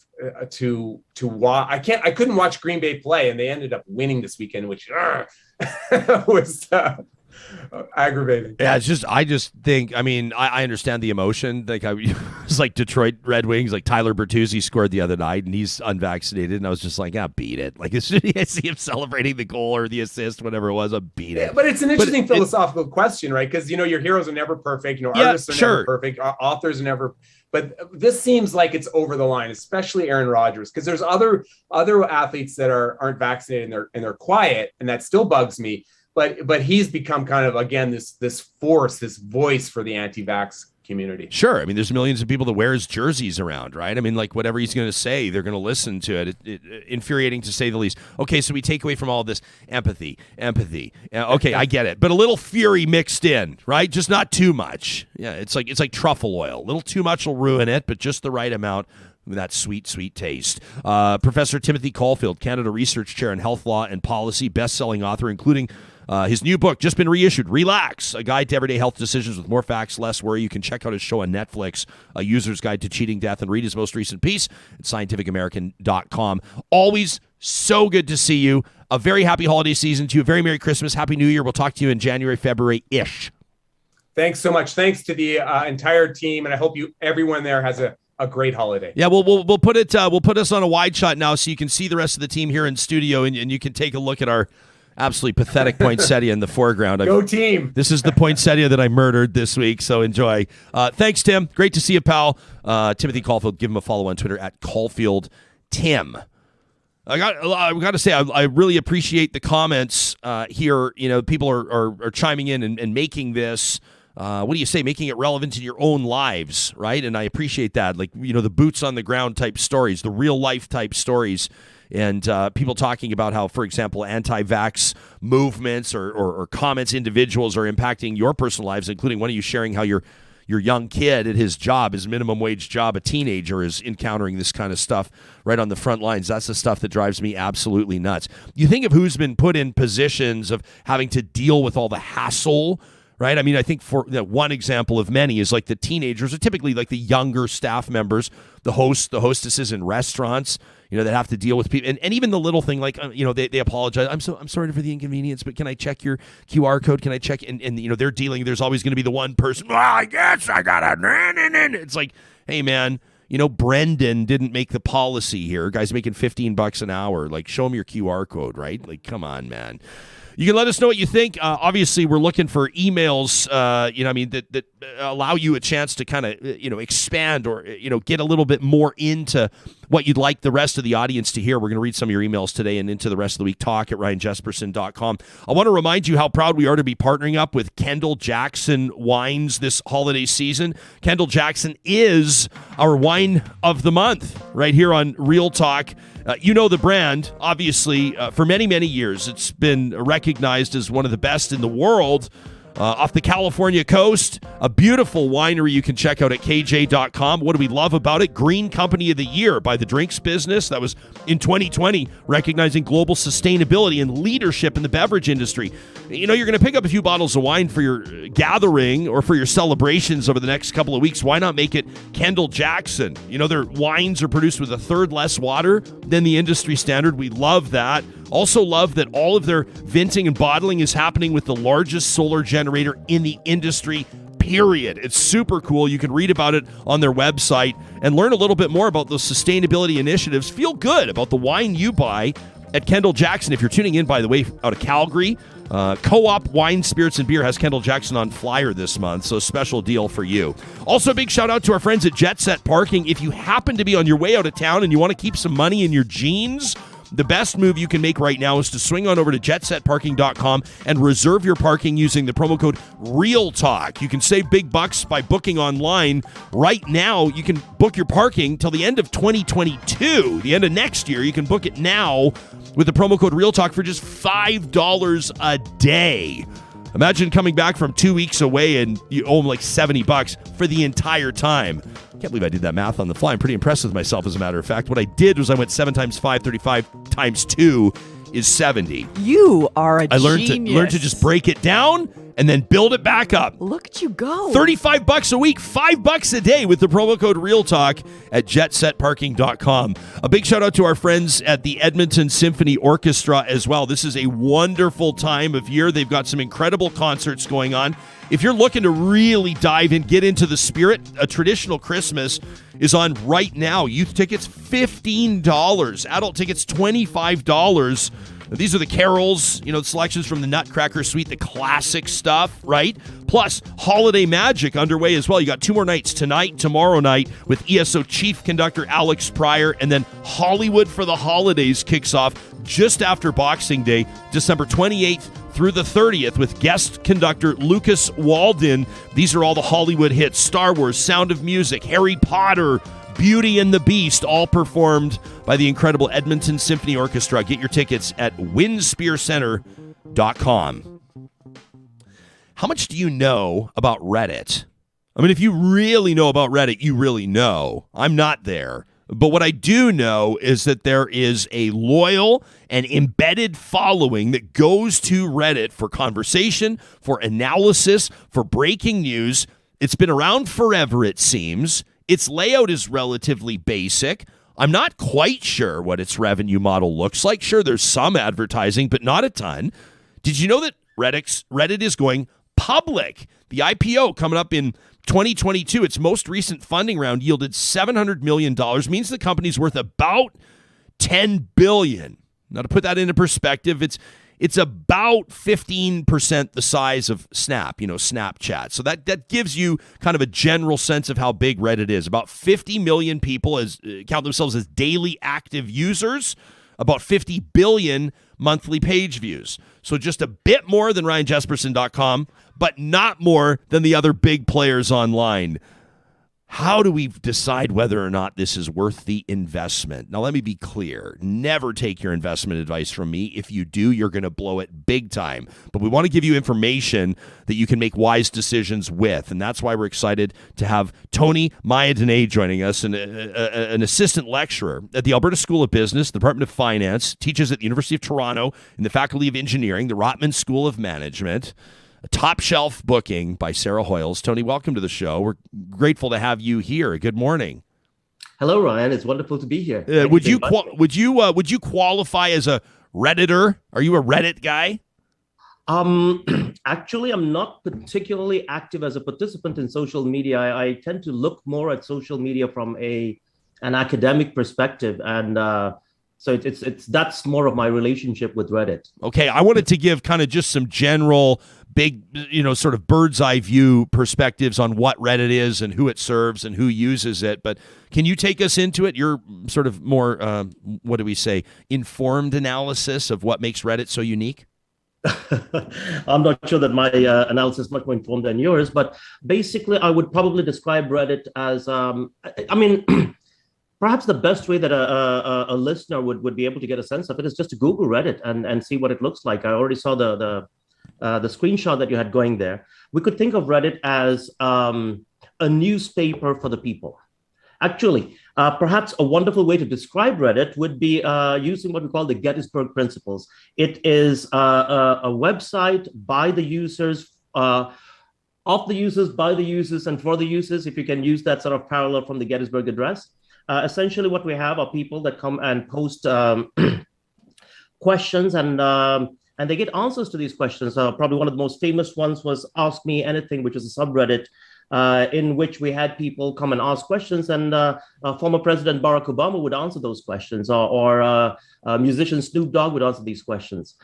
to watch. I couldn't watch Green Bay play, and they ended up winning this weekend, which was aggravating. Yeah, I just think, I understand the emotion. Like it's like Detroit Red Wings, like Tyler Bertuzzi scored the other night and he's unvaccinated. And I was just like, beat it. Like I see him celebrating the goal or the assist, whatever it was, beat it. Yeah, but it's an interesting philosophical question, right? Because, your heroes are never perfect. Artists are never perfect. Authors are never. But this seems like it's over the line, especially Aaron Rodgers, because there's other athletes that aren't vaccinated and they're quiet, and that still bugs me. But he's become kind of, again, this force, this voice for the anti-vax community. Sure. There's millions of people that wear his jerseys around, right? Like whatever he's going to say, they're going to listen to it. Infuriating to say the least. Okay, so we take away from all of this empathy. Okay, I get it. But a little fury mixed in, right? Just not too much. Yeah, it's like truffle oil. A little too much will ruin it, but just the right amount. That sweet, sweet taste. Professor Timothy Caulfield, Canada Research Chair in Health Law and Policy, best-selling author, including his new book, just been reissued, Relax, A Guide to Everyday Health Decisions with More Facts, Less Worry. You can check out his show on Netflix, A User's Guide to Cheating Death, and read his most recent piece at scientificamerican.com. Always so good to see you. A very happy holiday season to you. A very Merry Christmas. Happy New Year. We'll talk to you in January, February-ish. Thanks so much. Thanks to the entire team, and I hope everyone there has a great holiday. Yeah, we'll put it. We'll put us on a wide shot now, so you can see the rest of the team here in studio, and you can take a look at our absolutely pathetic poinsettia in the foreground. Go team! This is the poinsettia that I murdered this week, so enjoy. Thanks, Tim. Great to see you, pal. Timothy Caulfield. Give him a follow on Twitter at Caulfield Tim. I got to say, I really appreciate the comments here. People are chiming in and making this. What do you say? Making it relevant in your own lives, right? And I appreciate that. Like, the boots on the ground type stories, the real life type stories, and people talking about how, for example, anti-vax movements or comments, individuals are impacting your personal lives, including one of you sharing how your young kid at his minimum wage job, a teenager, is encountering this kind of stuff right on the front lines. That's the stuff that drives me absolutely nuts. You think of who's been put in positions of having to deal with all the hassle, right? I think for one example of many is like the teenagers, or typically like the younger staff members, the hostesses in restaurants, that have to deal with people, and even the little thing like they apologize. I'm sorry for the inconvenience, but can I check your QR code? Can I check? And they're dealing. There's always going to be the one person. Well, I guess I got a. It's like, hey man, Brendan didn't make the policy here. Guy's making $15 an hour. Like, show him your QR code, right? Like, come on, man. You can let us know what you think. Obviously, we're looking for emails, that allow you a chance to kind of, expand or, get a little bit more into what you'd like the rest of the audience to hear. We're going to read some of your emails today and into the rest of the week. Talk at ryanjesperson.com. I want to remind you how proud we are to be partnering up with Kendall Jackson Wines this holiday season. Kendall Jackson is our wine of the month right here on Real Talk. The brand, obviously, for many, many years. It's been recognized as one of the best in the world. Off the California coast, a beautiful winery you can check out at kj.com. What do we love about it? Green Company of the Year by the Drinks Business. That was in 2020, recognizing global sustainability and leadership in the beverage industry. You're going to pick up a few bottles of wine for your gathering or for your celebrations over the next couple of weeks. Why not make it Kendall Jackson? Their wines are produced with a third less water than the industry standard. We love that. Also love that all of their venting and bottling is happening with the largest solar generator in the industry, period. It's super cool. You can read about it on their website and learn a little bit more about those sustainability initiatives. Feel good about the wine you buy at Kendall Jackson. If you're tuning in, by the way, out of Calgary, Co-op Wine, Spirits, and Beer has Kendall Jackson on flyer this month, so special deal for you. Also, a big shout out to our friends at Jet Set Parking. If you happen to be on your way out of town and you want to keep some money in your jeans, the best move you can make right now is to swing on over to jetsetparking.com and reserve your parking using the promo code REALTALK. You can save big bucks by booking online. Right now, you can book your parking till the end of 2022. The end of next year, you can book it now with the promo code REALTALK for just $5 a day. Imagine coming back from 2 weeks away and you owe them like $70 for the entire time. Can't believe I did that math on the fly. I'm pretty impressed with myself, as a matter of fact. What I did was I went 7 times 5, 35 times 2 is 70. You are a genius. I learned to just break it down and then build it back up. Look at you go. $35 a week, $5 a day with the promo code REALTALK at jetsetparking.com. A big shout out to our friends at the Edmonton Symphony Orchestra as well. This is a wonderful time of year. They've got some incredible concerts going on. If you're looking to really dive in, get into the spirit, a traditional Christmas is on right now. Youth tickets, $15. Adult tickets, $25. These are the carols, the selections from the Nutcracker Suite, the classic stuff, right? Plus, Holiday Magic underway as well. You got 2 more nights, tonight, tomorrow night, with ESO Chief Conductor Alex Pryor, and then Hollywood for the Holidays kicks off just after Boxing Day, December 28th through the 30th, with guest conductor Lucas Walden. These are all the Hollywood hits: Star Wars, Sound of Music, Harry Potter, Beauty and the Beast, all performed by the incredible Edmonton Symphony Orchestra. Get your tickets at winspearcenter.com. How much do you know about Reddit? I mean, if you really know about Reddit, you really know. I'm not there. But what I do know is that there is a loyal and embedded following that goes to Reddit for conversation, for analysis, for breaking news. It's been around forever, it seems. Its layout is relatively basic. I'm not quite sure what its revenue model looks like. Sure, there's some advertising, but not a ton. Did you know that Reddit is going public? The IPO coming up in 2022, its most recent funding round yielded $700 million, means the company's worth about $10 billion. Now, to put that into perspective, it's about 15% the size of Snap, Snapchat. So that gives you kind of a general sense of how big Reddit is. About 50 million people count themselves as daily active users, about 50 billion monthly page views. So just a bit more than RyanJesperson.com, but not more than the other big players online. How do we decide whether or not this is worth the investment? Now, let me be clear. Never take your investment advice from me. If you do, you're going to blow it big time. But we want to give you information that you can make wise decisions with. And that's why we're excited to have Tony Mayadunne joining us, an assistant lecturer at the Alberta School of Business, the Department of Finance, teaches at the University of Toronto in the Faculty of Engineering, the Rotman School of Management. A top shelf booking by Sarah Hoyles. Tony, welcome to the show. We're grateful to have you here. Good morning. Hello, Ryan. It's wonderful to be here. Would you qualify as a Redditor? Are you a Reddit guy? Actually, I'm not particularly active as a participant in social media. I tend to look more at social media from an academic perspective, and so that's more of my relationship with Reddit. Okay, I wanted to give kind of just some general, big, sort of bird's eye view perspectives on what Reddit is and who it serves and who uses it. But can you take us into it? Your sort of more, what do we say, informed analysis of what makes Reddit so unique? I'm not sure that my analysis is much more informed than yours, but basically I would probably describe Reddit as, perhaps the best way that a listener would be able to get a sense of it is just to Google Reddit and see what it looks like. I already saw the screenshot that you had going there. We could think of Reddit as a newspaper for the people. Actually, perhaps a wonderful way to describe Reddit would be using what we call the Gettysburg Principles. It is a website by the users, of the users, by the users, and for the users, if you can use that sort of parallel from the Gettysburg Address. Essentially, what we have are people that come and post questions and and they get answers to these questions. Probably one of the most famous ones was Ask Me Anything, which is a subreddit in which we had people come and ask questions, and former President Barack Obama would answer those questions, or musician Snoop Dogg would answer these questions.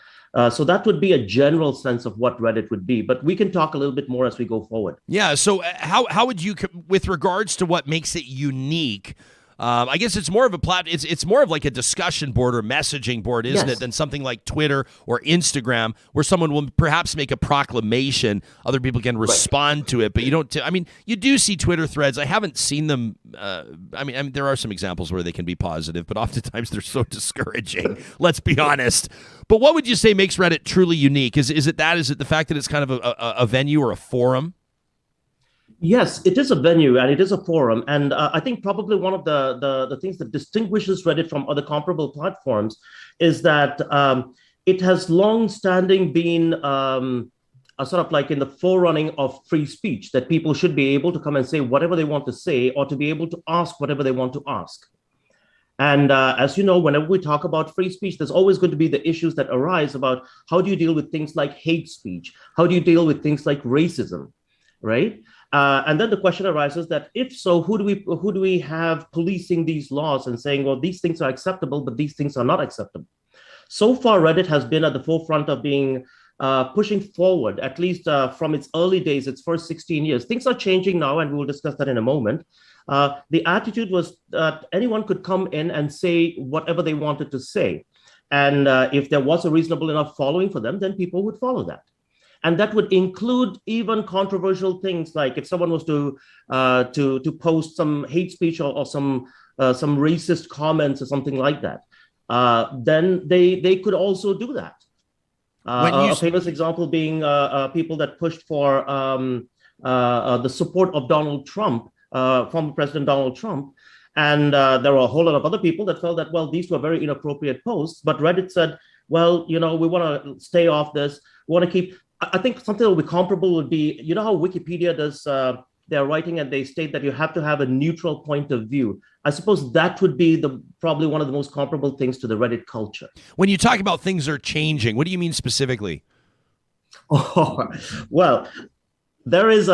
So that would be a general sense of what Reddit would be, but we can talk a little bit more as we go forward. Yeah. So how would you, with regards to what makes it unique? I guess it's more of a it's more of like a discussion board or messaging board, isn't it, than something like Twitter or Instagram, where someone will perhaps make a proclamation, other people can respond to it, but you don't. I mean, you do see Twitter threads. I haven't seen them. I mean, there are some examples where they can be positive, but oftentimes they're so discouraging. Let's be honest. But what would you say makes Reddit truly unique? Is it that? Is it the fact that it's kind of a venue or a forum? Yes, it is a venue and it is a forum. And I think probably one of the things that distinguishes Reddit from other comparable platforms is that it has long-standing been a sort of like in the forerunning of free speech, that people should be able to come and say whatever they want to say, or to be able to ask whatever they want to ask. And as you know, whenever we talk about free speech, there's always going to be the issues that arise about how do you deal with things like hate speech? How do you deal with things like racism, right? And then the question arises that if so, who do we have policing these laws and saying, well, these things are acceptable, but these things are not acceptable? So far, Reddit has been at the forefront of being pushing forward, at least from its early days, its first 16 years. Things are changing now, and we will discuss that in a moment. The attitude was that anyone could come in and say whatever they wanted to say. And if there was a reasonable enough following for them, then people would follow that. And that would include even controversial things, like if someone was to post some hate speech or some racist comments or something like that, then they could also do that. A famous example being people that pushed for the support of Donald Trump, former President Donald Trump. And there were a whole lot of other people that felt that, well, these were very inappropriate posts. But Reddit said, well, we want to stay off this. We want to keep. I think something that would be comparable would be, you know how Wikipedia does their writing, and they state that you have to have a neutral point of view. I suppose that would be probably one of the most comparable things to the Reddit culture. When you talk about things are changing, what do you mean specifically? Oh, well, there is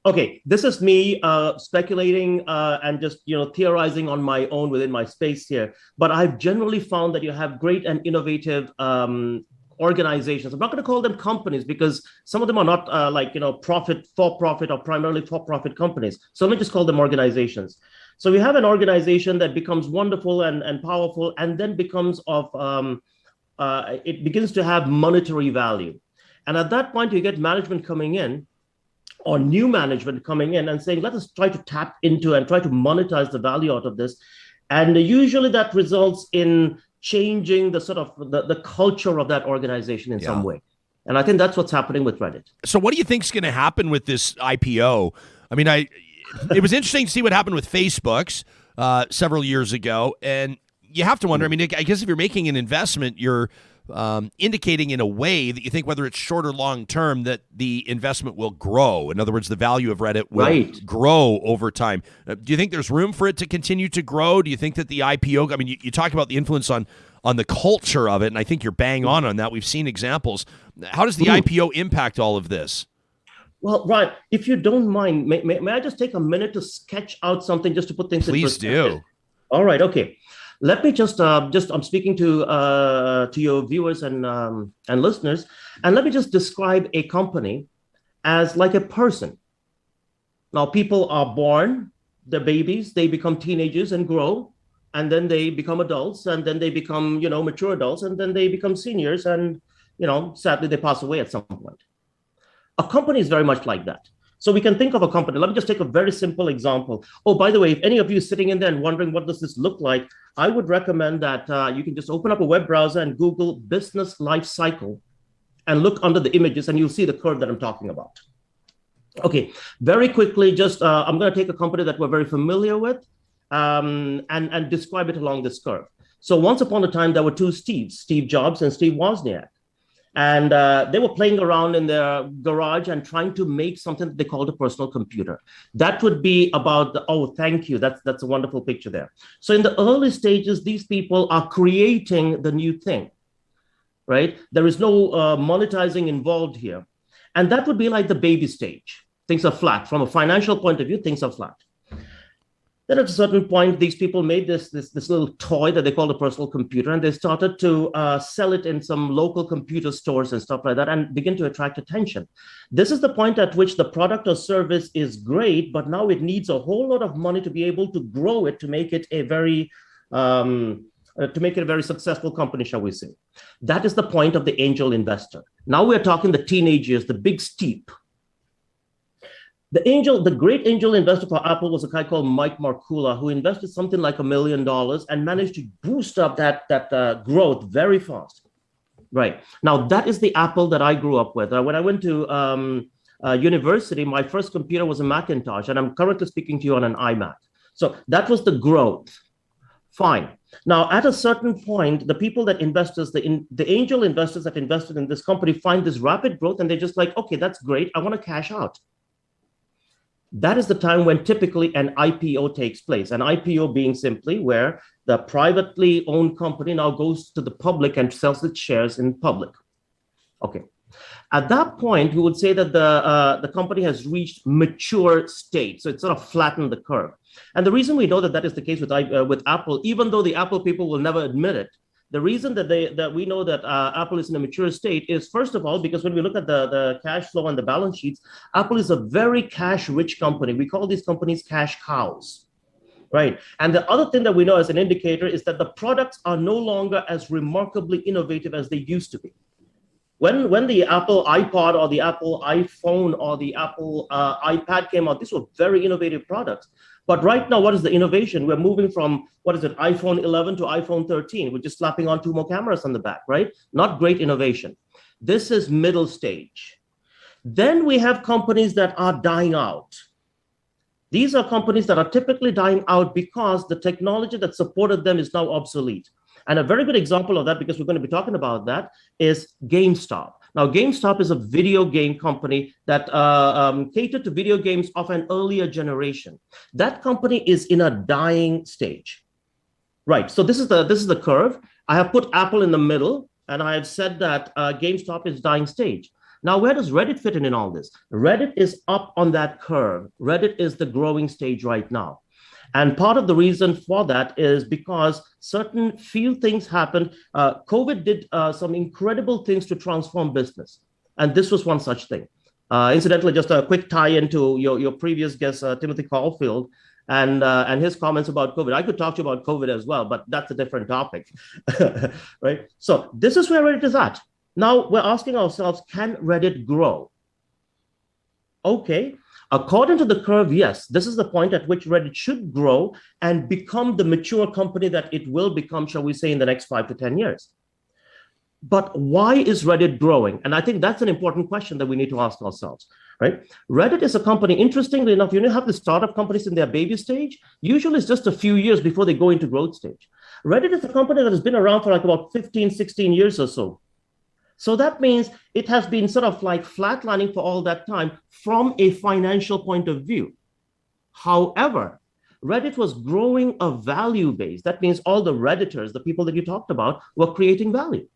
okay, this is me speculating and just theorizing on my own within my space here. But I've generally found that you have great and innovative organizations. I'm not going to call them companies because some of them are not for-profit or primarily for-profit companies. So let me just call them organizations. So we have an organization that becomes wonderful and powerful, and then becomes it begins to have monetary value. And at that point, you get management coming in, or new management coming in and saying, let us try to tap into and try to monetize the value out of this. And usually that results in changing the sort of the culture of that organization in some way. And I think that's what's happening with Reddit. So what do you think is going to happen with this IPO? I mean, it was interesting to see what happened with Facebook's several years ago. And you have to wonder, I mean, I guess if you're making an investment, you're indicating in a way that you think whether it's short or long term that the investment will grow. In other words, the value of Reddit will grow over time. Do you think there's room for it to continue to grow? Do you think that the IPO, I mean, you talk about the influence on the culture of it, and I think you're bang on that. We've seen examples. How does the IPO impact all of this? Well, Ryan, if you don't mind, may I just take a minute to sketch out something just to put things in perspective? Please do. All right, okay. Let me just I'm speaking to your viewers and listeners, and let me just describe a company as like a person. Now, people are born, they're babies, they become teenagers and grow, and then they become adults, and then they become, mature adults, and then they become seniors, and, sadly, they pass away at some point. A company is very much like that. So we can think of a company. Let me just take a very simple example. Oh, by the way, if any of you sitting in there and wondering what does this look like, I would recommend that you can just open up a web browser and Google business life cycle and look under the images, and you'll see the curve that I'm talking about. Okay, very quickly, just I'm going to take a company that we're very familiar with and describe it along this curve. So once upon a time, there were two Steves, Steve Jobs and Steve Wozniak. And they were playing around in their garage and trying to make something that they called a personal computer. That would be about thank you. That's a wonderful picture there. So in the early stages, these people are creating the new thing. right? There is no monetizing involved here. And that would be like the baby stage. Things are flat. From a financial point of view, things are flat. Then at a certain point, these people made this little toy that they called a personal computer, and they started to sell it in some local computer stores and stuff like that, and begin to attract attention. This is the point at which the product or service is great, but now it needs a whole lot of money to be able to grow it, to make it a very successful company, shall we say. That is the point of the angel investor. Now we're talking the teenage years, the big steep. The great angel investor for Apple was a guy called Mike Markula, who invested something like $1 million and managed to boost up that growth very fast. Right. Now, that is the Apple that I grew up with. When I went to university, my first computer was a Macintosh, and I'm currently speaking to you on an iMac. So that was the growth. Fine. Now, at a certain point, the people that the angel investors that invested in this company find this rapid growth, and they're just like, okay, that's great. I want to cash out. That is the time when typically an IPO takes place. An IPO being simply where the privately owned company now goes to the public and sells its shares in public. Okay. At that point, we would say that the company has reached mature state. So it's sort of flattened the curve. And the reason we know that is the case with Apple, even though the Apple people will never admit it, the reason that we know that Apple is in a mature state is, first of all, because when we look at the cash flow and the balance sheets, Apple is a very cash-rich company. We call these companies cash cows, right? And the other thing that we know as an indicator is that the products are no longer as remarkably innovative as they used to be. When the Apple iPod or the Apple iPhone or the Apple iPad came out, these were very innovative products. But right now, what is the innovation? We're moving from, iPhone 11 to iPhone 13. We're just slapping on 2 more cameras on the back, right? Not great innovation. This is middle stage. Then we have companies that are dying out. These are companies that are typically dying out because the technology that supported them is now obsolete. And a very good example of that, because we're going to be talking about that, is GameStop. Now, GameStop is a video game company that catered to video games of an earlier generation. That company is in a dying stage. Right. So this is the curve. I have put Apple in the middle, and I have said that GameStop is dying stage. Now, where does Reddit fit in all this? Reddit is up on that curve. Reddit is the growing stage right now. And part of the reason for that is because certain few things happened. COVID did some incredible things to transform business. And this was one such thing. Incidentally, just a quick tie into your previous guest, Timothy Caulfield, and his comments about COVID. I could talk to you about COVID as well, but that's a different topic, right? So this is where Reddit is at. Now we're asking ourselves, can Reddit grow? Okay. According to the curve, yes, this is the point at which Reddit should grow and become the mature company that it will become, shall we say, in the next 5 to 10 years. But why is Reddit growing? And I think that's an important question that we need to ask ourselves, right? Reddit is a company, interestingly enough, you have the startup companies in their baby stage. Usually it's just a few years before they go into growth stage. Reddit is a company that has been around for like about 15, 16 years or so. So that means it has been sort of like flatlining for all that time from a financial point of view. However, Reddit was growing a value base. That means all the Redditors, the people that you talked about, were creating value.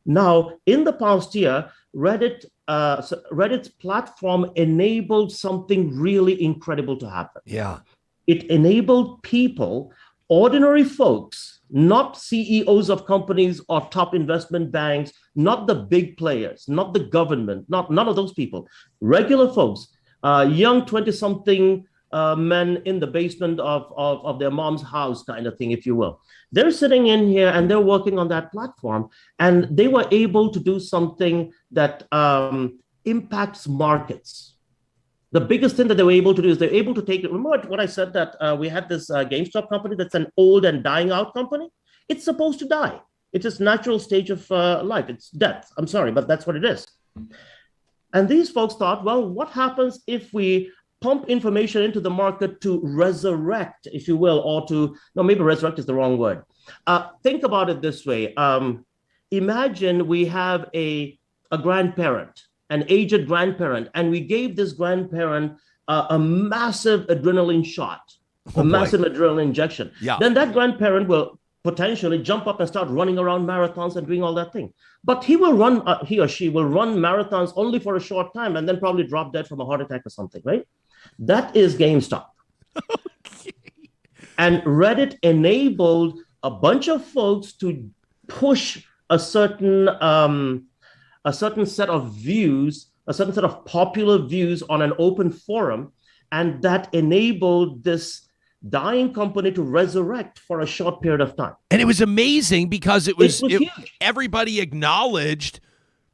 Now, in the past year, Reddit's platform enabled something really incredible to happen. Yeah. It enabled people, ordinary folks, not CEOs of companies or top investment banks, not the big players, not the government, none of those people. Regular folks, young 20-something men in the basement of their mom's house kind of thing, if you will. They're sitting in here and they're working on that platform, and they were able to do something that impacts markets. The biggest thing that they were able to do is they're able to take it. Remember what I said, that we had this GameStop company that's an old and dying out company? It's supposed to die. It's its natural stage of life. It's death. I'm sorry, but that's what it is. And these folks thought, well, what happens if we pump information into the market to resurrect, if you will, or maybe resurrect is the wrong word. Think about it this way. Imagine we have a grandparent, an aged grandparent, and we gave this grandparent a massive adrenaline shot, massive adrenaline injection. Yeah. Then that grandparent will potentially jump up and start running around marathons and doing all that thing. But he or she will run marathons only for a short time and then probably drop dead from a heart attack or something, right? That is GameStop. Okay. And Reddit enabled a bunch of folks to push a certain set of views, a certain set of popular views on an open forum, and that enabled this dying company to resurrect for a short period of time. And it was amazing because it was huge. Everybody acknowledged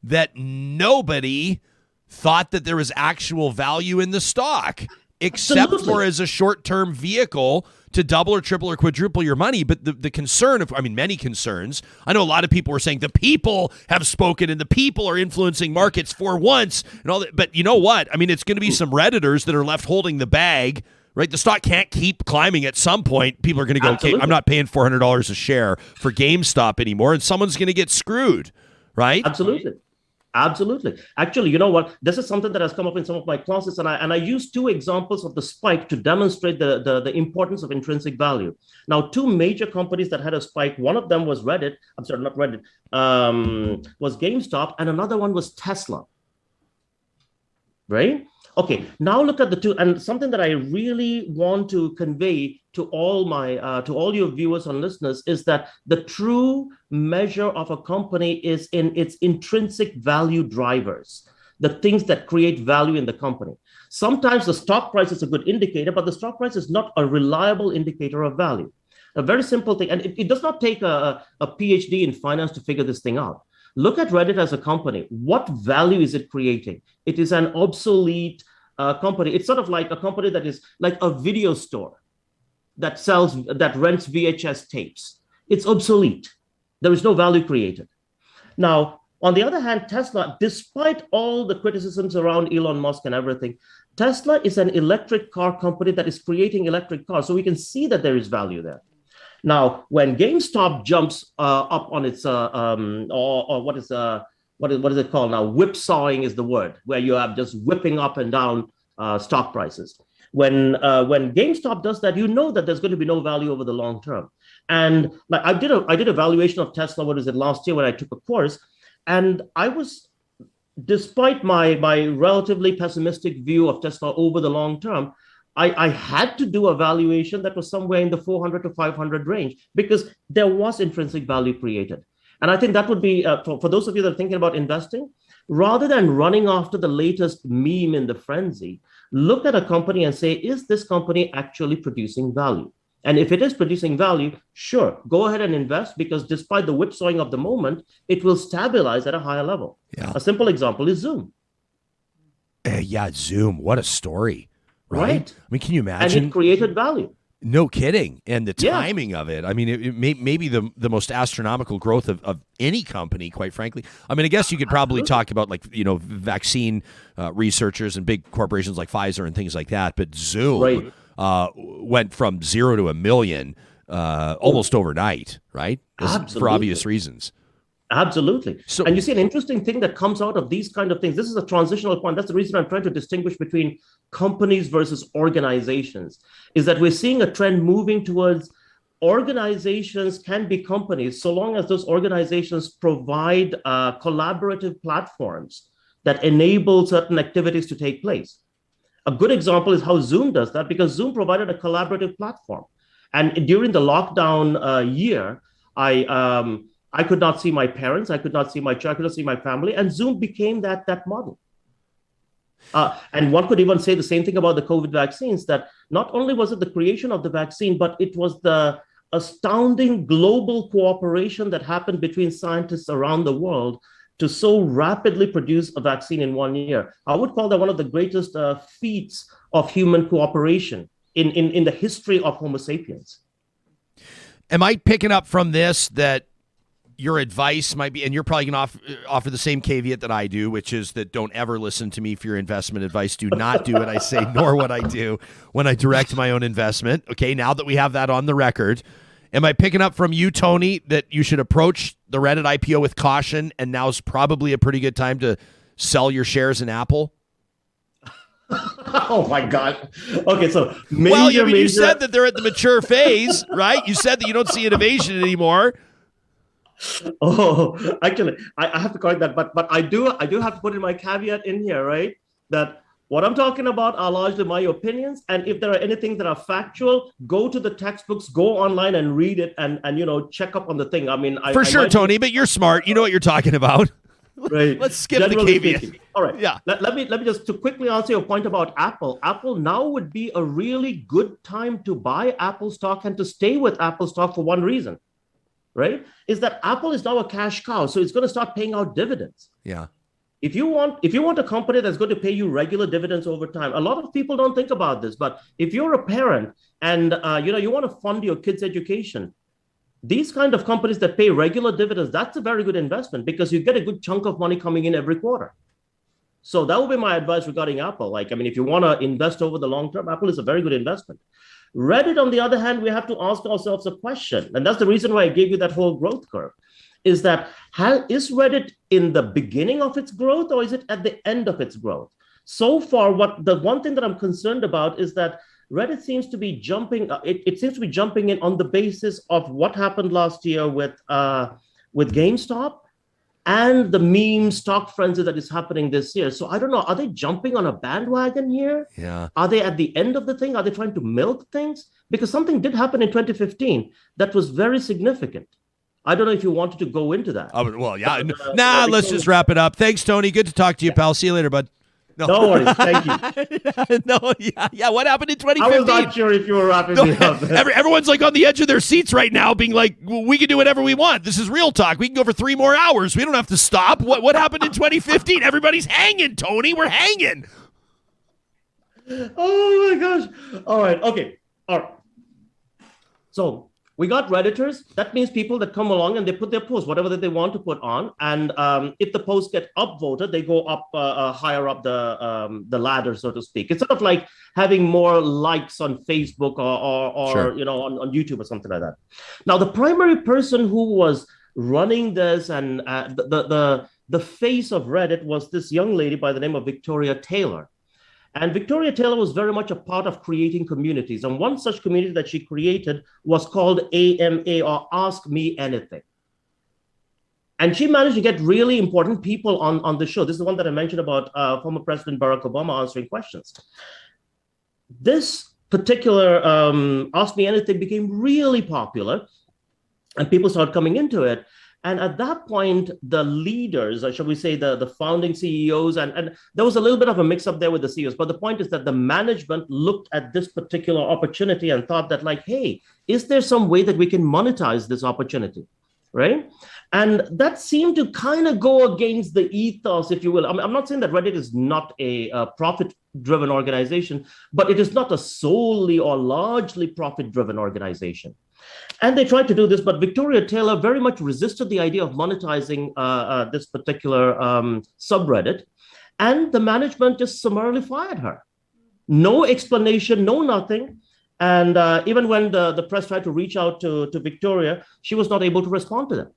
that nobody thought that there was actual value in the stock, except Absolutely. for as a short-term vehicle to double or triple or quadruple your money. But the concern of, many concerns. I know a lot of people were saying the people have spoken and the people are influencing markets for once and all that. But you know what? It's going to be some Redditors that are left holding the bag, right? The stock can't keep climbing. At some point, people are going to go, okay, I'm not paying $400 a share for GameStop anymore, and someone's going to get screwed, right? Absolutely. Actually, you know what? This is something that has come up in some of my classes, and I use two examples of the spike to demonstrate the importance of intrinsic value. Now, two major companies that had a spike, one of them was Reddit. I'm sorry, not Reddit, was GameStop, and another one was Tesla. Right? Okay, now look at the two, and something that I really want to convey to all your viewers and listeners is that the true measure of a company is in its intrinsic value drivers, the things that create value in the company. Sometimes the stock price is a good indicator, but the stock price is not a reliable indicator of value. A very simple thing, and it does not take a PhD in finance to figure this thing out. Look at Reddit as a company. What value is it creating? It is an obsolete company. It's sort of like a company that is like a video store that rents VHS tapes. It's obsolete. There is no value created. Now, on the other hand, Tesla, despite all the criticisms around Elon Musk and everything, Tesla is an electric car company that is creating electric cars. So we can see that there is value there. Now, when GameStop jumps up on its, or what is it called now? Whipsawing is the word, where you have just whipping up and down stock prices. When GameStop does that, you know that there's going to be no value over the long term. And like I did a valuation of Tesla, last year when I took a course, and I was, despite my relatively pessimistic view of Tesla over the long term, I had to do a valuation that was somewhere in the 400 to 500 range because there was intrinsic value created. And I think that would be, for those of you that are thinking about investing, rather than running after the latest meme in the frenzy, look at a company and say, is this company actually producing value? And if it is producing value, sure, go ahead and invest because despite the whipsawing of the moment, it will stabilize at a higher level. Yeah. A simple example is Zoom. Zoom. What a story. Right? Can you imagine? And it created value. No kidding. And the timing of it. It may be the most astronomical growth of any company, quite frankly. I guess you could probably talk about vaccine researchers and big corporations like Pfizer and things like that. But Zoom went from 0 to 1 million almost overnight, right? For obvious reasons. Absolutely. And you see an interesting thing that comes out of these kind of things. This is a transitional point. That's the reason I'm trying to distinguish between companies versus organizations, is that we're seeing a trend moving towards organizations can be companies so long as those organizations provide collaborative platforms that enable certain activities to take place. A good example is how Zoom does that because Zoom provided a collaborative platform. And during the lockdown year, I could not see my parents. I could not see my child. I could not see my family. And Zoom became that model. And one could even say the same thing about the COVID vaccines, that not only was it the creation of the vaccine, but it was the astounding global cooperation that happened between scientists around the world to so rapidly produce a vaccine in 1 year. I would call that one of the greatest feats of human cooperation in the history of Homo sapiens. Am I picking up from this that your advice might be, and you're probably going to offer the same caveat that I do, which is that don't ever listen to me for your investment advice. Do not do what I say, nor what I do when I direct my own investment. Okay, now that we have that on the record, am I picking up from you, Tony, that you should approach the Reddit IPO with caution, and now's probably a pretty good time to sell your shares in Apple? Oh my God. Okay, so Well, you said that they're at the mature phase, right? You said that you don't see innovation anymore. Oh, actually, I have to correct that, but I do have to put in my caveat in here, right? That what I'm talking about are largely my opinions, and if there are anything that are factual, go to the textbooks, go online and read it, and check up on the thing. I mean, For sure, Tony, but you're smart. You know what you're talking about. Right. Let's skip Generally the caveat. speaking. All right. Yeah. Let me just to quickly answer your point about Apple. Apple now would be a really good time to buy Apple stock and to stay with Apple stock for one reason, right? Is that Apple is now a cash cow, so it's going to start paying out dividends. Yeah. If you want a company that's going to pay you regular dividends over time, a lot of people don't think about this, but if you're a parent and you want to fund your kids' education, these kind of companies that pay regular dividends, that's a very good investment because you get a good chunk of money coming in every quarter. So that would be my advice regarding Apple. If you want to invest over the long term, Apple is a very good investment. Reddit, on the other hand, we have to ask ourselves a question, and that's the reason why I gave you that whole growth curve. Is that is Reddit in the beginning of its growth or is it at the end of its growth? So far, the one thing that I'm concerned about is that Reddit seems to be jumping. It seems to be jumping in on the basis of what happened last year with GameStop and the meme stock frenzy that is happening this year. So I don't know. Are they jumping on a bandwagon here? Yeah. Are they at the end of the thing? Are they trying to milk things? Because something did happen in 2015 that was very significant. I don't know if you wanted to go into that. Well, yeah. Let's just wrap it up. Thanks, Tony. Good to talk to you, pal. See you later, bud. No worries. Thank you. Yeah. What happened in 2015? I was not sure if you were wrapping me up. Everyone's like on the edge of their seats right now, being like, we can do whatever we want. This is real talk. We can go for 3 more hours. We don't have to stop. What happened in 2015? Everybody's hanging, Tony. We're hanging. Oh, my gosh. All right. Okay. All right. So we got Redditors. That means people that come along and they put their posts, whatever that they want to put on. And if the posts get upvoted, they go up higher up the ladder, so to speak. It's sort of like having more likes on Facebook or Sure. on YouTube or something like that. Now, the primary person who was running this and the face of Reddit was this young lady by the name of Victoria Taylor. And Victoria Taylor was very much a part of creating communities. And one such community that she created was called AMA, or Ask Me Anything. And she managed to get really important people on the show. This is the one that I mentioned about former President Barack Obama answering questions. This particular Ask Me Anything became really popular, and people started coming into it. And at that point, the leaders, or shall we say the founding CEOs, and there was a little bit of a mix up there with the CEOs. But the point is that the management looked at this particular opportunity and thought that, like, hey, is there some way that we can monetize this opportunity, right? And that seemed to kind of go against the ethos, if you will. I mean, I'm not saying that Reddit is not a profit-driven organization, but it is not a solely or largely profit-driven organization. And they tried to do this, but Victoria Taylor very much resisted the idea of monetizing this particular subreddit. And the management just summarily fired her. No explanation, no nothing. And even when the press tried to reach out to Victoria, she was not able to respond to them.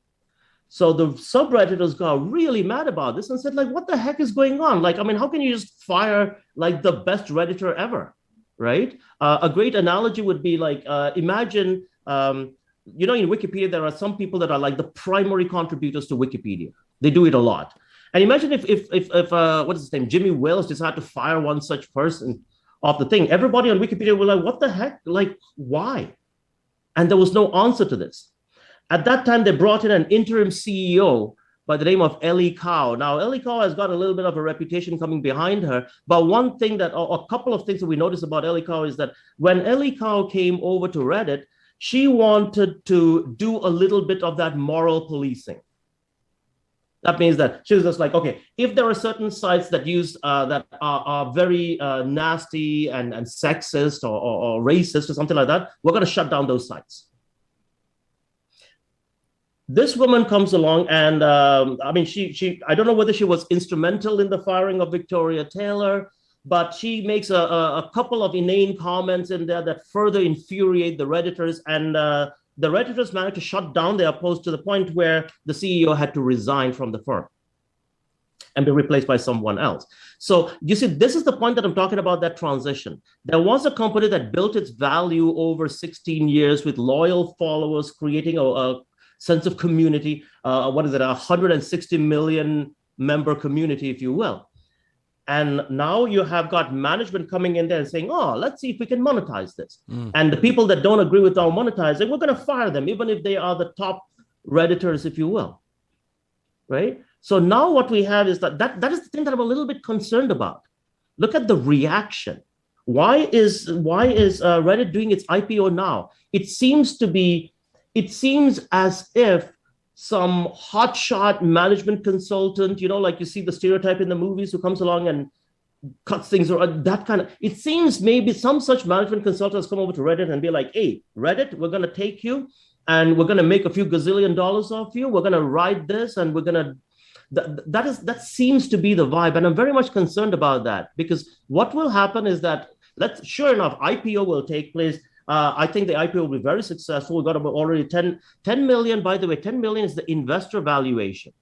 So the subredditors got really mad about this and said, like, what the heck is going on? Like, I mean, how can you just fire like the best Redditor ever, right? A great analogy would be like, imagine, in Wikipedia, there are some people that are like the primary contributors to Wikipedia. They do it a lot. And imagine if what is his name, Jimmy Wales decided to fire one such person off the thing. Everybody on Wikipedia were like, what the heck? Like, why? And there was no answer to this. At that time, they brought in an interim CEO by the name of Ellie Cow. Now, Ellie Cow has got a little bit of a reputation coming behind her. But one thing that, or a couple of things that we noticed about Ellie Cow is that when Ellie Cow came over to Reddit, she wanted to do a little bit of that moral policing. That means that she was just like, okay, if there are certain sites that use that are very nasty and sexist or racist or something like that, we're going to shut down those sites. This woman comes along and she I don't know whether she was instrumental in the firing of Victoria Taylor, but she makes a couple of inane comments in there that further infuriate the Redditors, and the Redditors managed to shut down their post to the point where the CEO had to resign from the firm. and be replaced by someone else. So you see, this is the point that I'm talking about, that transition. There was a company that built its value over 16 years with loyal followers, creating a sense of community. 160 million member community, if you will. And now you have got management coming in there and saying, oh, let's see if we can monetize this. And the people that don't agree with our monetizing, we're going to fire them, even if they are the top Redditors, if you will. Right? So now what we have is that is the thing that I'm a little bit concerned about. Look at the reaction. Why is Reddit doing its IPO now? It seems as if some hotshot management consultant, like you see the stereotype in the movies, who comes along and cuts things, or that kind of, it seems maybe some such management consultants come over to Reddit and be like, hey, Reddit, we're going to take you and we're going to make a few gazillion dollars off you. We're going to ride this and we're going to, that seems to be the vibe. And I'm very much concerned about that, because what will happen is that, sure enough, IPO will take place. I think the IPO will be very successful. We've got about already 10 million. By the way, 10 million is the investor valuation.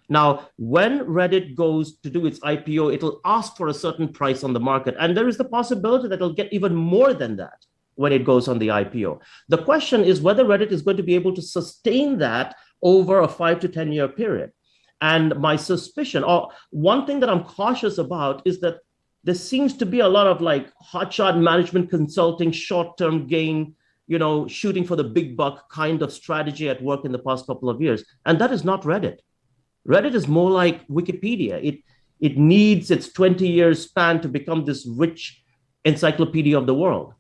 Now, when Reddit goes to do its IPO, it'll ask for a certain price on the market. And there is the possibility that it'll get even more than that when it goes on the IPO. The question is whether Reddit is going to be able to sustain that over a 5 to 10 year period. And my suspicion, or one thing that I'm cautious about, is that there seems to be a lot of like hotshot management consulting, short-term gain, shooting for the big buck kind of strategy at work in the past couple of years. And that is not Reddit. Reddit is more like Wikipedia. It needs its 20-year span to become this rich encyclopedia of the world.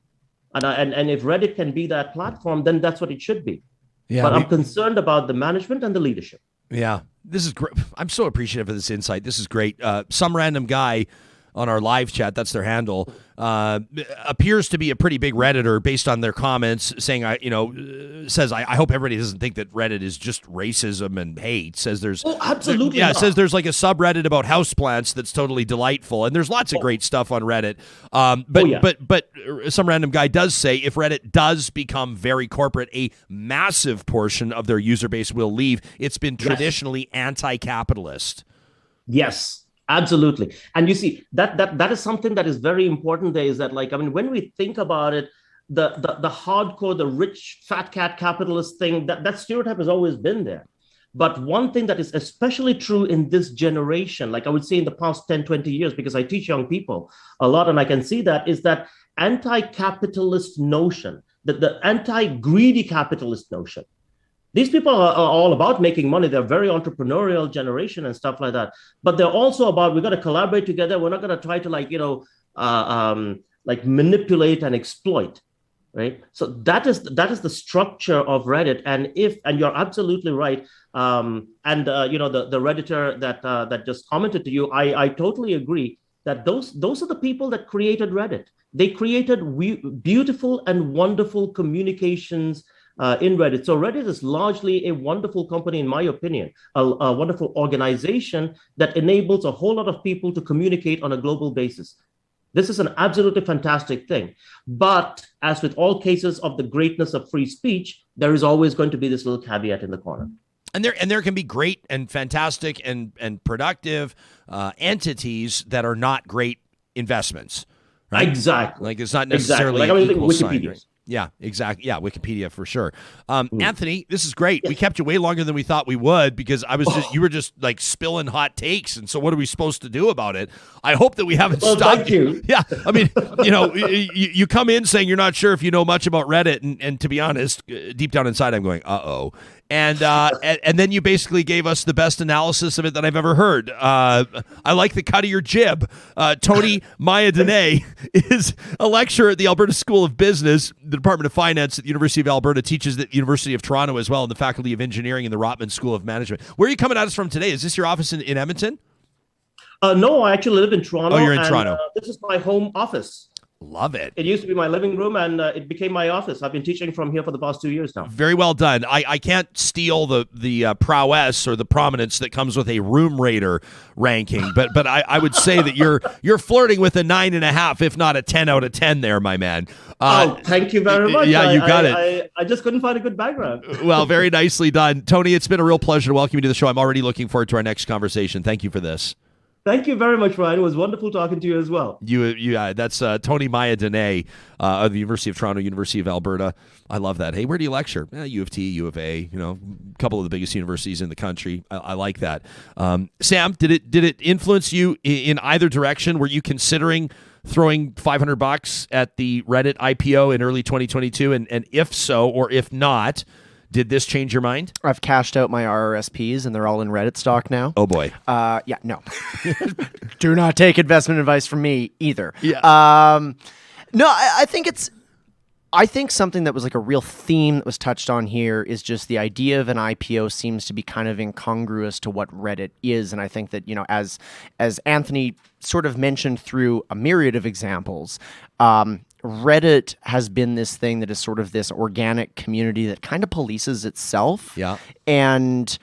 And if Reddit can be that platform, then that's what it should be. Yeah, but I'm concerned about the management and the leadership. Yeah, this is great. I'm so appreciative of this insight. This is great. Some random guy on our live chat, that's their handle, appears to be a pretty big Redditor based on their comments, saying, says, I hope everybody doesn't think that Reddit is just racism and hate. Says there's, absolutely, yeah, says there's like a subreddit about houseplants that's totally delightful, and there's lots of great stuff on Reddit. But some random guy does say if Reddit does become very corporate, a massive portion of their user base will leave. It's been traditionally anti-capitalist. Yes. Absolutely. And you see, that is something that is very important there, is that, when we think about it, the hardcore, the rich, fat cat capitalist thing, that stereotype has always been there. But one thing that is especially true in this generation, like I would say in the past 10, 20 years, because I teach young people a lot, and I can see that, is that anti-capitalist notion, the anti-greedy capitalist notion. These people are all about making money. They're very entrepreneurial generation and stuff like that. But they're also about, we've got to collaborate together. We're not going to try to manipulate and exploit, right? So that is the structure of Reddit. And you're absolutely right. The Redditor that just commented to you, I totally agree that those are the people that created Reddit. They created beautiful and wonderful communications in Reddit. So Reddit is largely a wonderful company, in my opinion, a wonderful organization that enables a whole lot of people to communicate on a global basis. This is an absolutely fantastic thing. But as with all cases of the greatness of free speech, there is always going to be this little caveat in the corner. And there can be great and fantastic and productive entities that are not great investments. Right? Exactly. Like it's not necessarily equal sign, right? Yeah, exactly. Yeah, Wikipedia for sure. Anthony, this is great. We kept you way longer than we thought we would because you were just like spilling hot takes. And so what are we supposed to do about it? I hope that we haven't stopped thank you. Yeah. I mean, you come in saying you're not sure if you know much about Reddit. And to be honest, deep down inside, I'm going, uh-oh. And then you basically gave us the best analysis of it that I've ever heard. I like the cut of your jib. Tony Mayadunne is a lecturer at the Alberta School of Business, the Department of Finance at the University of Alberta, teaches at the University of Toronto as well in the Faculty of Engineering in the Rotman School of Management. Where are you coming at us from today? Is this your office in Edmonton? No, I actually live in Toronto. Oh, you're in Toronto. This is my home office. Love it. It used to be my living room, and it became my office. I've been teaching from here for the past 2 years now. Very well done. I can't steal the prowess or the prominence that comes with a room raider ranking, but I would say that you're flirting with a 9.5, if not a 10 out of 10 there, my man. Thank you very much. Yeah, you got it. I just couldn't find a good background. Well, very nicely done. Tony, it's been a real pleasure to welcome you to the show. I'm already looking forward to our next conversation. Thank you for this. Thank you very much, Ryan. It was wonderful talking to you as well. That's Tony Mayadunne of the University of Toronto, University of Alberta. I love that. Hey, where do you lecture? U of T, U of A, a couple of the biggest universities in the country. I like that. Sam, did it influence you in either direction? Were you considering throwing $500 at the Reddit IPO in early 2022? And if so, or if not, did this change your mind? I've cashed out my RRSPs and they're all in Reddit stock now. Oh boy. Yeah, no. Do not take investment advice from me either. Yeah. No, I think something that was like a real theme that was touched on here is just the idea of an IPO seems to be kind of incongruous to what Reddit is. And I think that, as Anthony sort of mentioned through a myriad of examples, Reddit has been this thing that is sort of this organic community that kind of polices itself and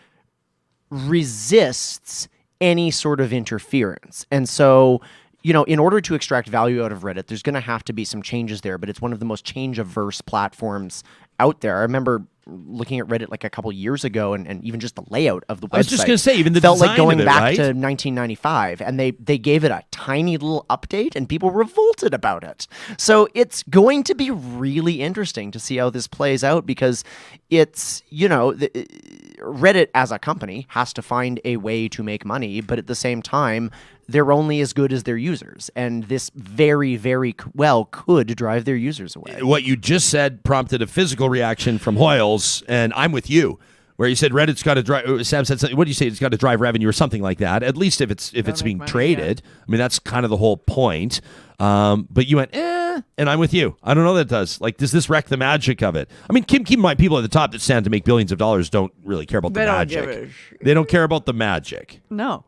resists any sort of interference. And so, in order to extract value out of Reddit, there's going to have to be some changes there, but it's one of the most change-averse platforms out there. I remember looking at Reddit like a couple years ago, and even just the layout of the website. I was just going to say, even the felt design like going of it, back right? to 1995, and they gave it a tiny little update, and people revolted about it. So it's going to be really interesting to see how this plays out, because it's, Reddit as a company has to find a way to make money, but at the same time, they're only as good as their users, and this very, very well could drive their users away. What you just said prompted a physical reaction from Hoyles, and I'm with you, where you said Reddit's got to drive. Sam said something. What do you say? It's got to drive revenue or something like that. At least if it's being money, traded. Yeah. I mean, that's kind of the whole point. But you went, and I'm with you. I don't know that it does. Like, does this wreck the magic of it? I mean, keep in mind, people at the top that stand to make billions of dollars don't really care about the magic. They don't care about the magic. No.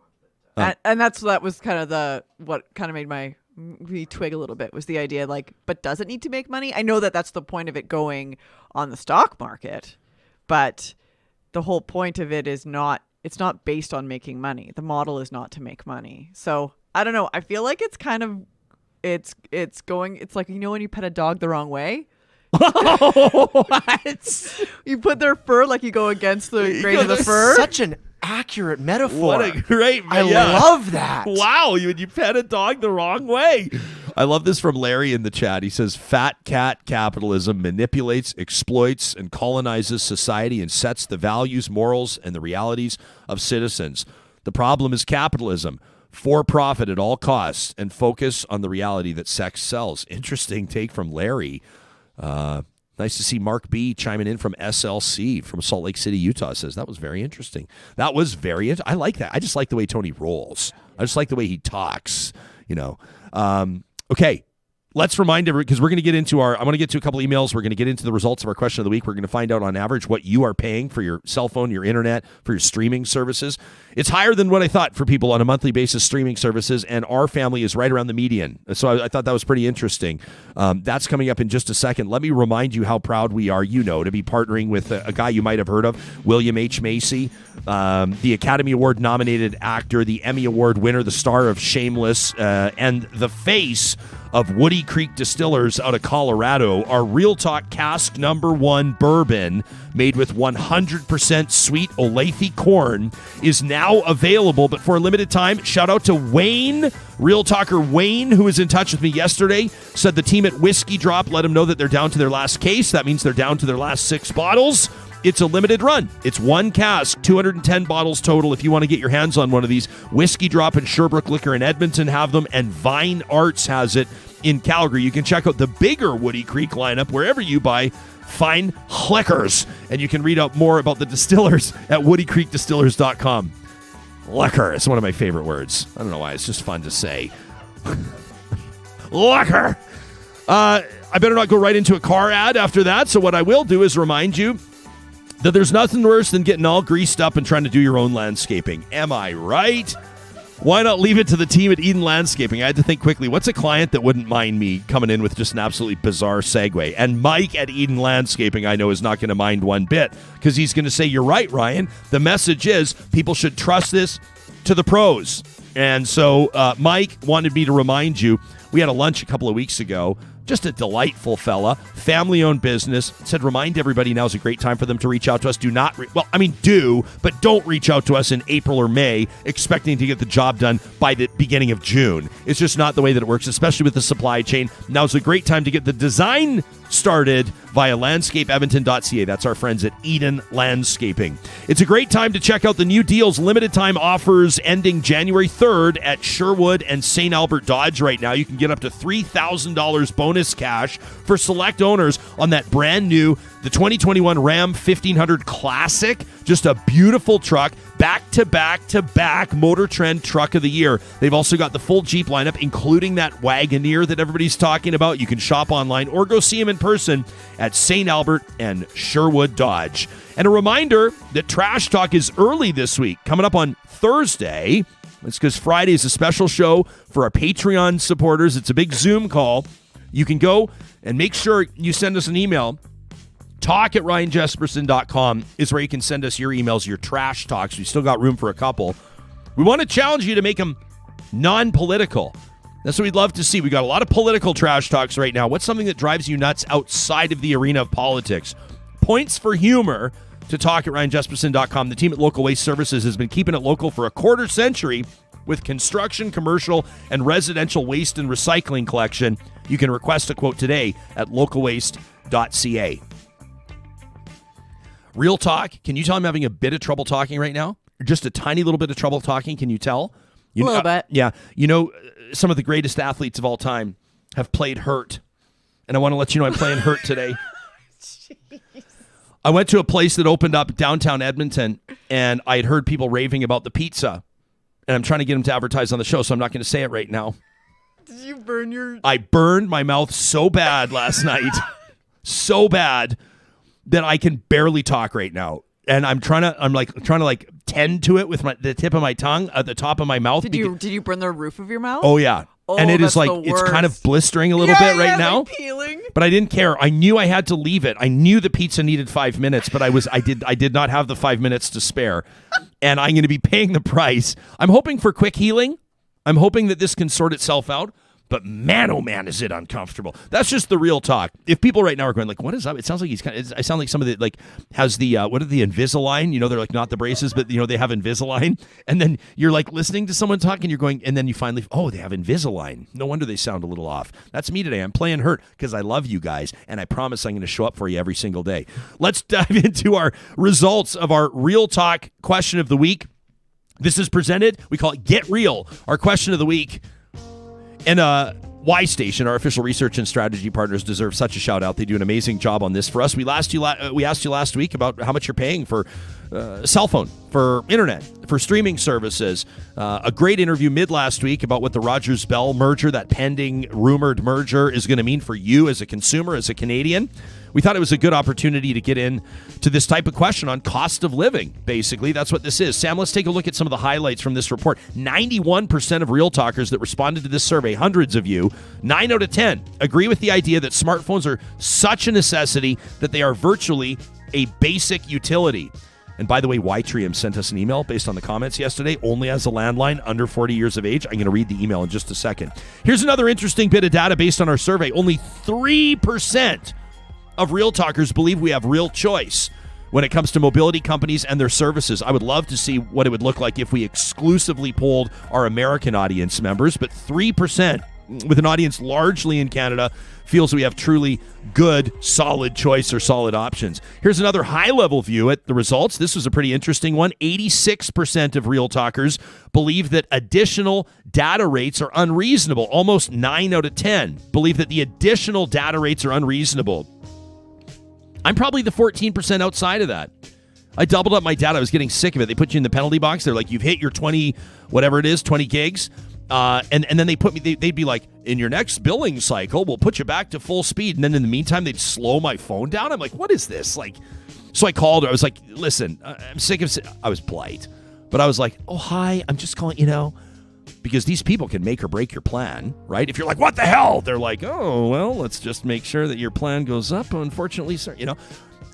And that was kind of what kind of made me twig a little bit, was the idea, like, but does it need to make money? I know that that's the point of it going on the stock market, but the whole point of it is it's not based on making money. The model is not to make money. So I don't know. I feel like it's kind of, it's like, when you pet a dog the wrong way. What? You put their fur, like you go against the grain of the fur. Such an accurate metaphor. What a great, I love that. Wow, you pet a dog the wrong way. I love this from Larry in the chat. He says, fat cat capitalism manipulates, exploits, and colonizes society and sets the values, morals, and the realities of citizens. The problem is capitalism. For profit at all costs and focus on the reality that sex sells. Interesting take from Larry. Nice to see Mark B chiming in from SLC from Salt Lake City, Utah. Says that was very interesting. I like that. I just like the way Tony rolls. I just like the way he talks. Okay. Let's remind everyone, because we're going to get into I'm going to get to a couple emails. We're going to get into the results of our question of the week. We're going to find out on average what you are paying for your cell phone, your internet, for your streaming services. It's higher than what I thought for people on a monthly basis streaming services, and our family is right around the median. So I thought that was pretty interesting. That's coming up in just a second. Let me remind you how proud we are, to be partnering with a guy you might have heard of, William H. Macy, the Academy Award nominated actor, the Emmy Award winner, the star of Shameless, and the face of Woody Creek Distillers out of Colorado. Our Real Talk Cask #1 bourbon made with 100% sweet Olathe corn is now available, but for a limited time. Shout out to Wayne, Real Talker Wayne, who was in touch with me yesterday, said the team at Whiskey Drop let him know that they're down to their last case. That means they're down to their last 6 bottles. It's a limited run. It's one cask, 210 bottles total. If you want to get your hands on one of these, Whiskey Drop and Sherbrooke Liquor in Edmonton have them, and Vine Arts has it in Calgary. You can check out the bigger Woody Creek lineup wherever you buy fine liquors, and you can read out more about the distillers at woodycreekdistillers.com. Liquor is one of my favorite words. I don't know why. It's just fun to say. Liquor. I better not go right into a car ad after that, so what I will do is remind you that there's nothing worse than getting all greased up and trying to do your own landscaping. Am I right? Why not leave it to the team at Eden Landscaping? I had to think quickly. What's a client that wouldn't mind me coming in with just an absolutely bizarre segue? And Mike at Eden Landscaping, I know, is not going to mind one bit because he's going to say, you're right, Ryan. The message is people should trust this to the pros. And so Mike wanted me to remind you, we had a lunch a couple of weeks ago. Just a delightful fella, family-owned business. Said, remind everybody now's a great time for them to reach out to us. Do not, do, but don't reach out to us in April or May expecting to get the job done by the beginning of June. It's just not the way that it works, especially with the supply chain. Now's a great time to get the design started via landscapeedmonton.ca. That's our friends at Eden Landscaping. It's a great time to check out the new deals, limited time offers ending January 3rd at Sherwood and St. Albert Dodge right now. You can get up to $3,000 bonus cash for select owners on that brand new, the 2021 Ram 1500 Classic. Just a beautiful truck, back-to-back-to-back Motor Trend Truck of the Year. They've also got the full Jeep lineup, including that Wagoneer that everybody's talking about. You can shop online or go see them in person at St. Albert and Sherwood Dodge. And a reminder that Trash Talk is early this week, coming up on Thursday. It's because Friday is a special show for our Patreon supporters. It's a big Zoom call. You can go and make sure you send us an email. Talk@ryanjesperson.com is where you can send us your emails, your trash talks. We still got room for a couple. We want to challenge you to make them non-political. That's what we'd love to see. We got a lot of political trash talks right now. What's something that drives you nuts outside of the arena of politics? Points for humor to talk@ryanjesperson.com. The team at Local Waste Services has been keeping it local for a quarter century with construction, commercial, and residential waste and recycling collection. You can request a quote today at localwaste.ca. Real talk. Can you tell I'm having a bit of trouble talking right now? Just a tiny little bit of trouble talking. Can you tell? A little bit. Yeah. You know, some of the greatest athletes of all time have played hurt. And I want to let you know I'm playing hurt today. I went to a place that opened up downtown Edmonton, and I had heard people raving about the pizza. And I'm trying to get them to advertise on the show, so I'm not going to say it right now. Did you burn your... I burned my mouth so bad last night. So bad that I can barely talk right now. And I'm trying to tend to it with the tip of my tongue at the top of my mouth. Did you burn the roof of your mouth? Oh, yeah. Oh, and it is that's like, the it's kind of worst. blistering a little bit right now. Like peeling. But I didn't care. I knew I had to leave it. I knew the pizza needed 5 minutes, but I did not have the 5 minutes to spare. And I'm going to be paying the price. I'm hoping for quick healing. I'm hoping that this can sort itself out. But man, oh man, is it uncomfortable. That's just the real talk. If people right now are going like, what is up? It sounds like I sound like somebody that like has the, what are the Invisalign? You know, they're like not the braces, but you know, they have Invisalign. And then you're like listening to someone talk and you're going, and then you finally, oh, they have Invisalign. No wonder they sound a little off. That's me today. I'm playing hurt because I love you guys. And I promise I'm going to show up for you every single day. Let's dive into our results of our Real Talk question of the week. This is presented, we call it Get Real, our question of the week. And Y Station, our official research and strategy partners, deserve such a shout out. They do an amazing job on this for us. We asked you last week about how much you're paying for cell phone, for internet, for streaming services. A great interview mid last week about what the Rogers Bell merger, that pending rumored merger, is going to mean for you as a consumer, as a Canadian. We thought it was a good opportunity to get in to this type of question on cost of living, basically. That's what this is. Sam, let's take a look at some of the highlights from this report. 91% of Real Talkers that responded to this survey, hundreds of you, 9 out of 10, agree with the idea that smartphones are such a necessity that they are virtually a basic utility. And by the way, Ytrium sent us an email based on the comments yesterday, only as a landline, under 40 years of age. I'm going to read the email in just a second. Here's another interesting bit of data based on our survey. Only 3% of Real Talkers believe we have real choice when it comes to mobility companies and their services. I would love to see what it would look like if we exclusively polled our American audience members, but 3%, with an audience largely in Canada, feels we have truly good, solid choice or solid options. Here's another high-level view at the results. This was a pretty interesting one. 86% of Real Talkers believe that additional data rates are unreasonable. Almost 9 out of 10 believe that the additional data rates are unreasonable. I'm probably the 14% outside of that. I doubled up my data. I was getting sick of it. They put you in the penalty box. They're like, you've hit your 20, whatever it is, 20 gigs. And then they put me, they'd be like, in your next billing cycle, we'll put you back to full speed. And then in the meantime, they'd slow my phone down. I'm like, what is this? Like, so I called her. I was like, listen, I'm sick of, I was polite, but I was like, oh, hi, I'm just calling, because these people can make or break your plan, right? If you're like, what the hell? They're like, oh, well, let's just make sure that your plan goes up. Unfortunately, sir,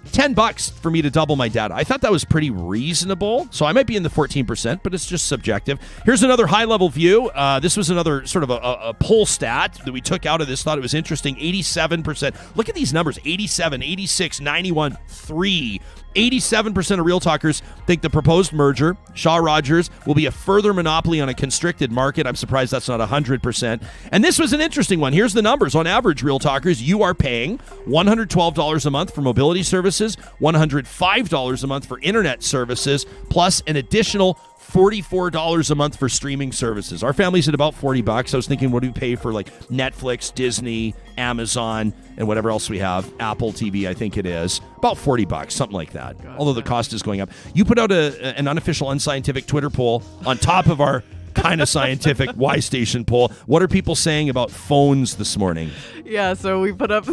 $10 for me to double my data. I thought that was pretty reasonable. So I might be in the 14%, but it's just subjective. Here's another high-level view. This was another sort of a poll stat that we took out of this. Thought it was interesting. 87%. Look at these numbers. 87, 86, 91, 3. 87% of Real Talkers think the proposed merger, Shaw-Rogers, will be a further monopoly on a constricted market. I'm surprised that's not 100%. And this was an interesting one. Here's the numbers. On average, Real Talkers, you are paying $112 a month for mobility services, $105 a month for internet services, plus an additional $44 a month for streaming services. Our family's at about $40. I was thinking, what do we pay for like Netflix, Disney, Amazon, and whatever else we have? Apple TV, I think it is. About $40, something like that. Although the cost is going up. You put out an unofficial, unscientific Twitter poll on top of our kind of scientific Y Station poll. What are people saying about phones this morning? Yeah, so we put up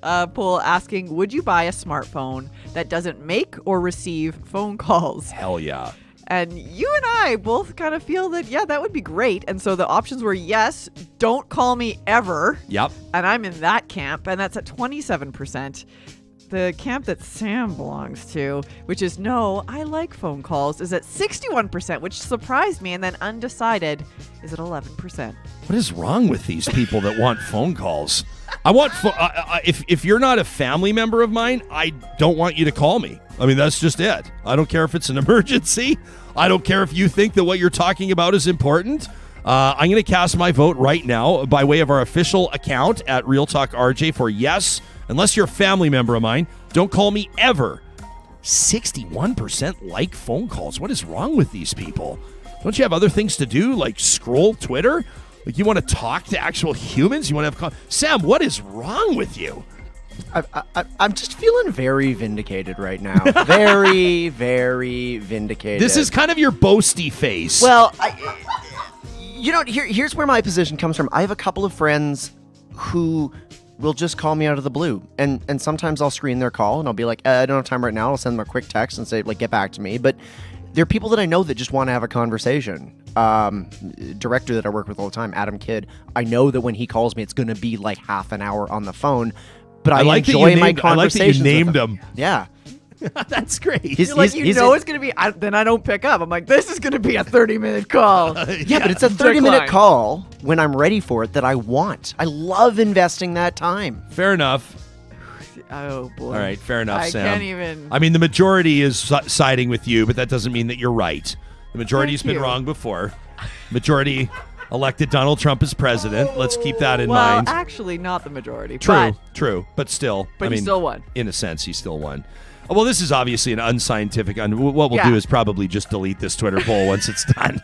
a poll asking, would you buy a smartphone that doesn't make or receive phone calls? Hell yeah. And you and I both kind of feel that, yeah, that would be great. And so the options were, yes, don't call me ever. Yep. And I'm in that camp, and that's at 27%. The camp that Sam belongs to, which is no, I like phone calls, is at 61%, which surprised me. And then undecided is at 11%. What is wrong with these people that want phone calls? I want if you're not a family member of mine, I don't want you to call me. I mean, that's just it. I don't care if it's an emergency. I don't care if you think that what you're talking about is important. I'm going to cast my vote right now by way of our official account at Real Talk RJ for yes. Unless you're a family member of mine, don't call me ever. 61% like phone calls. What is wrong with these people? Don't you have other things to do, like scroll Twitter? Like, you want to talk to actual humans? You want to have Sam, what is wrong with you? I'm just feeling very vindicated right now. Very, very vindicated. This is kind of your boasty face. Well, here's where my position comes from. I have a couple of friends who will just call me out of the blue. And sometimes I'll screen their call and I'll be like, I don't have time right now. I'll send them a quick text and say, like, get back to me. But there are people that I know that just want to have a conversation. Director that I work with all the time, Adam Kidd, I know that when he calls me, it's going to be like half an hour on the phone. But I like enjoy my conversations. I like that you named him. Yeah. That's great. You're like, it's going to be, then I don't pick up. I'm like, this is going to be a 30-minute call. Yeah, but it's a 30-minute call when I'm ready for it that I want. I love investing that time. Fair enough. Oh, boy. All right, fair enough, Sam. I can't even. I mean, the majority is siding with you, but that doesn't mean that you're right. The majority's been wrong before. Majority elected Donald Trump as president. Let's keep that in mind. Well, actually, not the majority. True, but still. But he still won. In a sense, he still won. Well, this is obviously an unscientific. What we'll do is probably just delete this Twitter poll once it's done.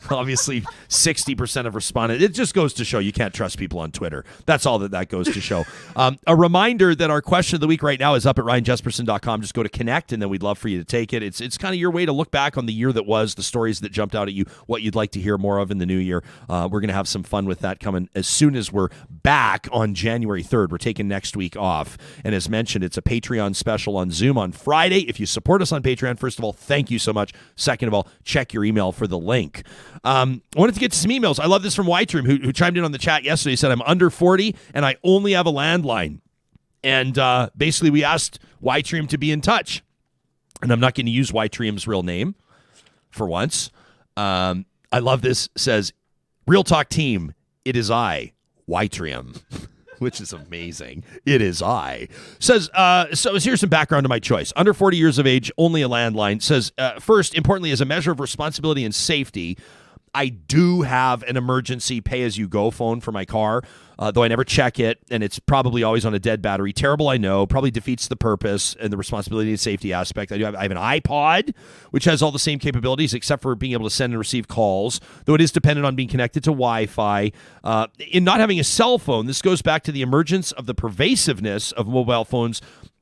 Obviously, 60% have responded. It just goes to show you can't trust people on Twitter. That's all that goes to show. A reminder that our question of the week right now is up at ryanjesperson.com. Just go to connect, and then we'd love for you to take it. It's kind of your way to look back on the year that was, the stories that jumped out at you, what you'd like to hear more of in the new year. We're going to have some fun with that coming as soon as we're back on January 3rd. We're taking next week off. And as mentioned, it's a Patreon special on Zoom on Friday. If you support us on Patreon, first of all, thank you so much. Second of all, check your email for the link. I wanted to get to some emails. I love this from Whiteroom, who chimed in on the chat yesterday. He said, I'm under 40 and I only have a landline. And basically we asked Whiteroom to be in touch. And I'm not going to use Whiteroom's real name for once. I love this. Says, Real Talk team, it is I, Whiteroom. Which is amazing. It is I. Says, so here's some background to my choice. Under 40 years of age, only a landline. Says, first, importantly, as a measure of responsibility and safety, I do have an emergency pay-as-you-go phone for my car, though I never check it, and it's probably always on a dead battery. Terrible, I know. Probably defeats the purpose and the responsibility and safety aspect. I have an iPod, which has all the same capabilities except for being able to send and receive calls, though it is dependent on being connected to Wi-Fi. In not having a cell phone, this goes back to the emergence of the pervasiveness of mobile phones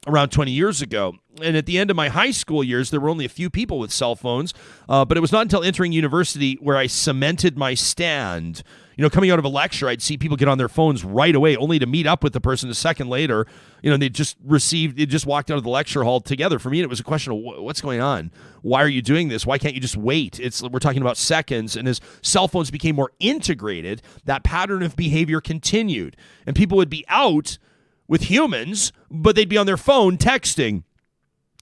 around 20 years ago. And at the end of my high school years, there were only a few people with cell phones. But it was not until entering university where I cemented my stand. Coming out of a lecture, I'd see people get on their phones right away, only to meet up with the person a second later. They just walked out of the lecture hall together. For me, it was a question of what's going on? Why are you doing this? Why can't you just wait? We're talking about seconds. And as cell phones became more integrated, that pattern of behavior continued. And people would be out with humans, but they'd be on their phone texting.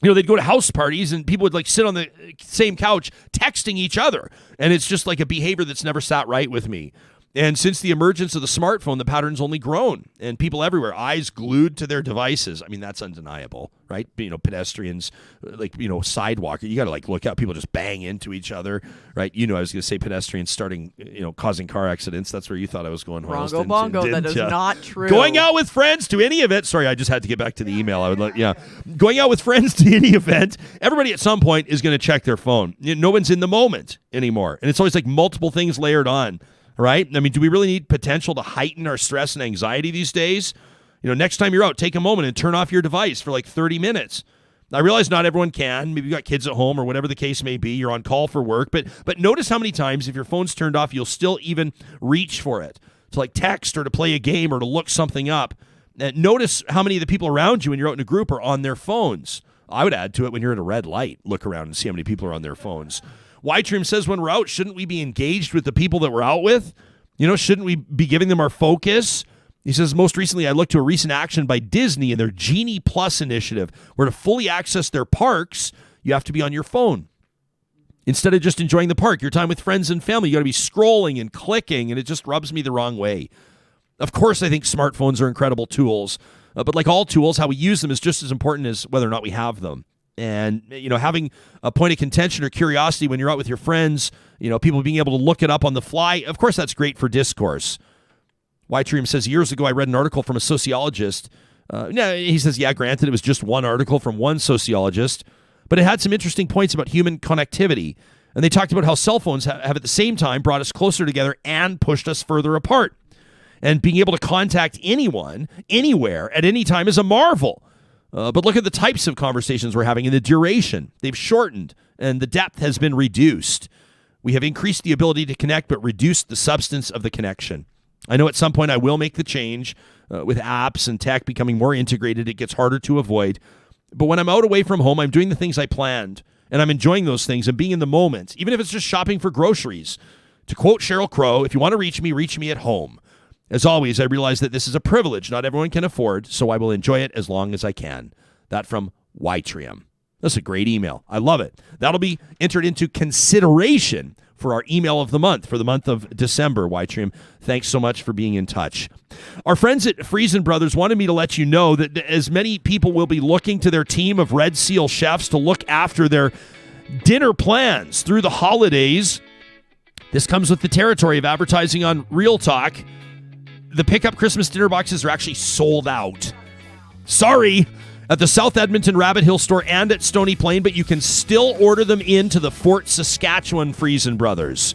They'd go to house parties and people would sit on the same couch texting each other. And it's just like a behavior that's never sat right with me. And since the emergence of the smartphone, the pattern's only grown, and people everywhere, eyes glued to their devices. I mean, that's undeniable, right? Pedestrians, sidewalk, you got to look out. People just bang into each other, right? I was going to say pedestrians starting, causing car accidents. That's where you thought I was going. Rongo bongo, that is not true. Going out with friends to any event. Sorry, I just had to get back to the email. Going out with friends to any event. Everybody at some point is going to check their phone. No one's in the moment anymore, and it's always multiple things layered on. Right? I mean, do we really need potential to heighten our stress and anxiety these days? Next time you're out, take a moment and turn off your device for 30 minutes. I realize not everyone can. Maybe you've got kids at home or whatever the case may be. You're on call for work. But notice how many times if your phone's turned off, you'll still even reach for it to text or to play a game or to look something up. Notice how many of the people around you when you're out in a group are on their phones. I would add to it when you're at a red light. Look around and see how many people are on their phones. White-Trim says when we're out, shouldn't we be engaged with the people that we're out with? Shouldn't we be giving them our focus? He says, most recently, I looked to a recent action by Disney and their Genie Plus initiative, where to fully access their parks, you have to be on your phone. Instead of just enjoying the park, your time with friends and family, you got to be scrolling and clicking, and it just rubs me the wrong way. Of course, I think smartphones are incredible tools, but like all tools, how we use them is just as important as whether or not we have them. And, having a point of contention or curiosity when you're out with your friends, people being able to look it up on the fly, of course, that's great for discourse. White-Trim says, years ago, I read an article from a sociologist. He says, yeah, granted, it was just one article from one sociologist, but it had some interesting points about human connectivity. And they talked about how cell phones have at the same time brought us closer together and pushed us further apart. And being able to contact anyone, anywhere, at any time is a marvel. But look at the types of conversations we're having and the duration. They've shortened and the depth has been reduced. We have increased the ability to connect but reduced the substance of the connection. I know at some point I will make the change with apps and tech becoming more integrated. It gets harder to avoid. But when I'm out away from home, I'm doing the things I planned and I'm enjoying those things and being in the moment, even if it's just shopping for groceries. To quote Sheryl Crow, if you want to reach me at home. As always, I realize that this is a privilege not everyone can afford, so I will enjoy it as long as I can. That from White-Trim. That's a great email. I love it. That'll be entered into consideration for our email of the month for the month of December, White-Trim. Thanks so much for being in touch. Our friends at Friesen Brothers wanted me to let you know that as many people will be looking to their team of Red Seal chefs to look after their dinner plans through the holidays, this comes with the territory of advertising on Real Talk. The pickup Christmas dinner boxes are actually sold out. Sorry, at the South Edmonton Rabbit Hill store and at Stony Plain, but you can still order them into the Fort Saskatchewan Friesen Brothers.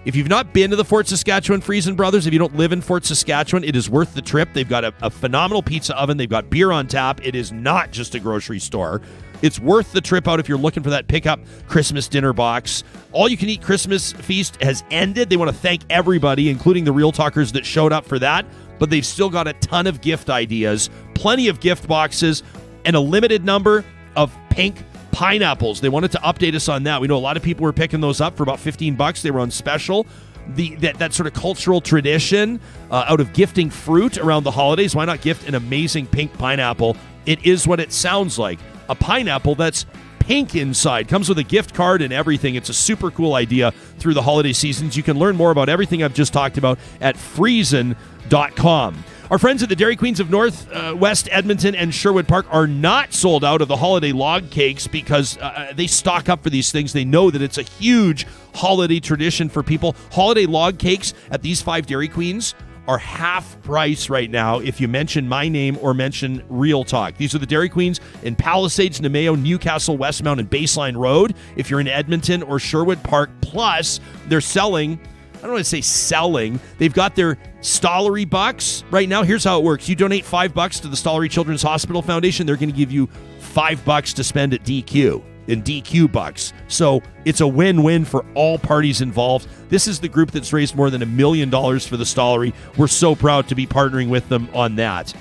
If you've not been to the Fort Saskatchewan Friesen Brothers, if you don't live in Fort Saskatchewan, it is worth the trip. They've got a phenomenal pizza oven. They've got beer on tap. It is not just a grocery store. It's worth the trip out if you're looking for that pickup Christmas dinner box. All-you-can-eat Christmas feast has ended. They want to thank everybody, including the Real Talkers that showed up for that. But they've still got a ton of gift ideas, plenty of gift boxes, and a limited number of pink pineapples. They wanted to update us on that. We know a lot of people were picking those up for about $15. They were on special. That sort of cultural tradition out of gifting fruit around the holidays. Why not gift an amazing pink pineapple? It is what it sounds like. A pineapple that's pink inside. Comes with a gift card and everything. It's a super cool idea through the holiday seasons. You can learn more about everything I've just talked about at Friesen.com. Our friends at the Dairy Queens of North West Edmonton and Sherwood Park are not sold out of the holiday log cakes because they stock up for these things. They know that it's a huge holiday tradition for people. Holiday log cakes at these 5 Dairy Queens are half price right now if you mention my name or mention Real Talk. These are the Dairy Queens in Palisades, Nemeo, Newcastle, Westmount, and Baseline Road if you're in Edmonton or Sherwood Park. Plus, they're selling I don't want to say selling. They've got their Stollery bucks right now. Here's how it works. You donate $5 to the Stollery Children's Hospital Foundation. They're going to give you $5 to spend at DQ in DQ bucks. So it's a win-win for all parties involved. This is the group that's raised more than $1 million for the Stollery. We're so proud to be partnering with them on that.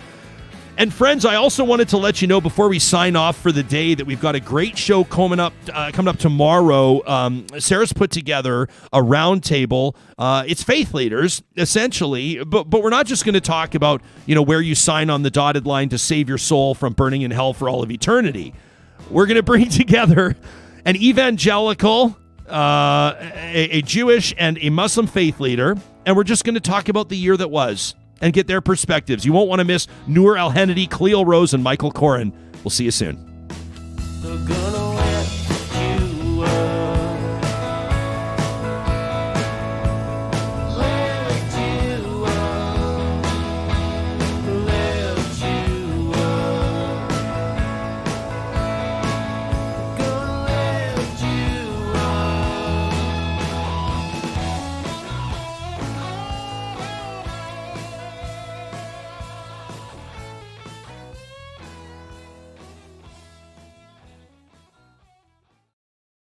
And friends, I also wanted to let you know before we sign off for the day that we've got a great show coming up tomorrow. Sarah's put together a roundtable. It's faith leaders, essentially, but we're not just going to talk about, where you sign on the dotted line to save your soul from burning in hell for all of eternity. We're going to bring together an evangelical, a Jewish, and a Muslim faith leader, and we're just going to talk about the year that was and get their perspectives. You won't want to miss Noor Al-Hennedy, Cleo Rose, and Michael Corrin. We'll see you soon.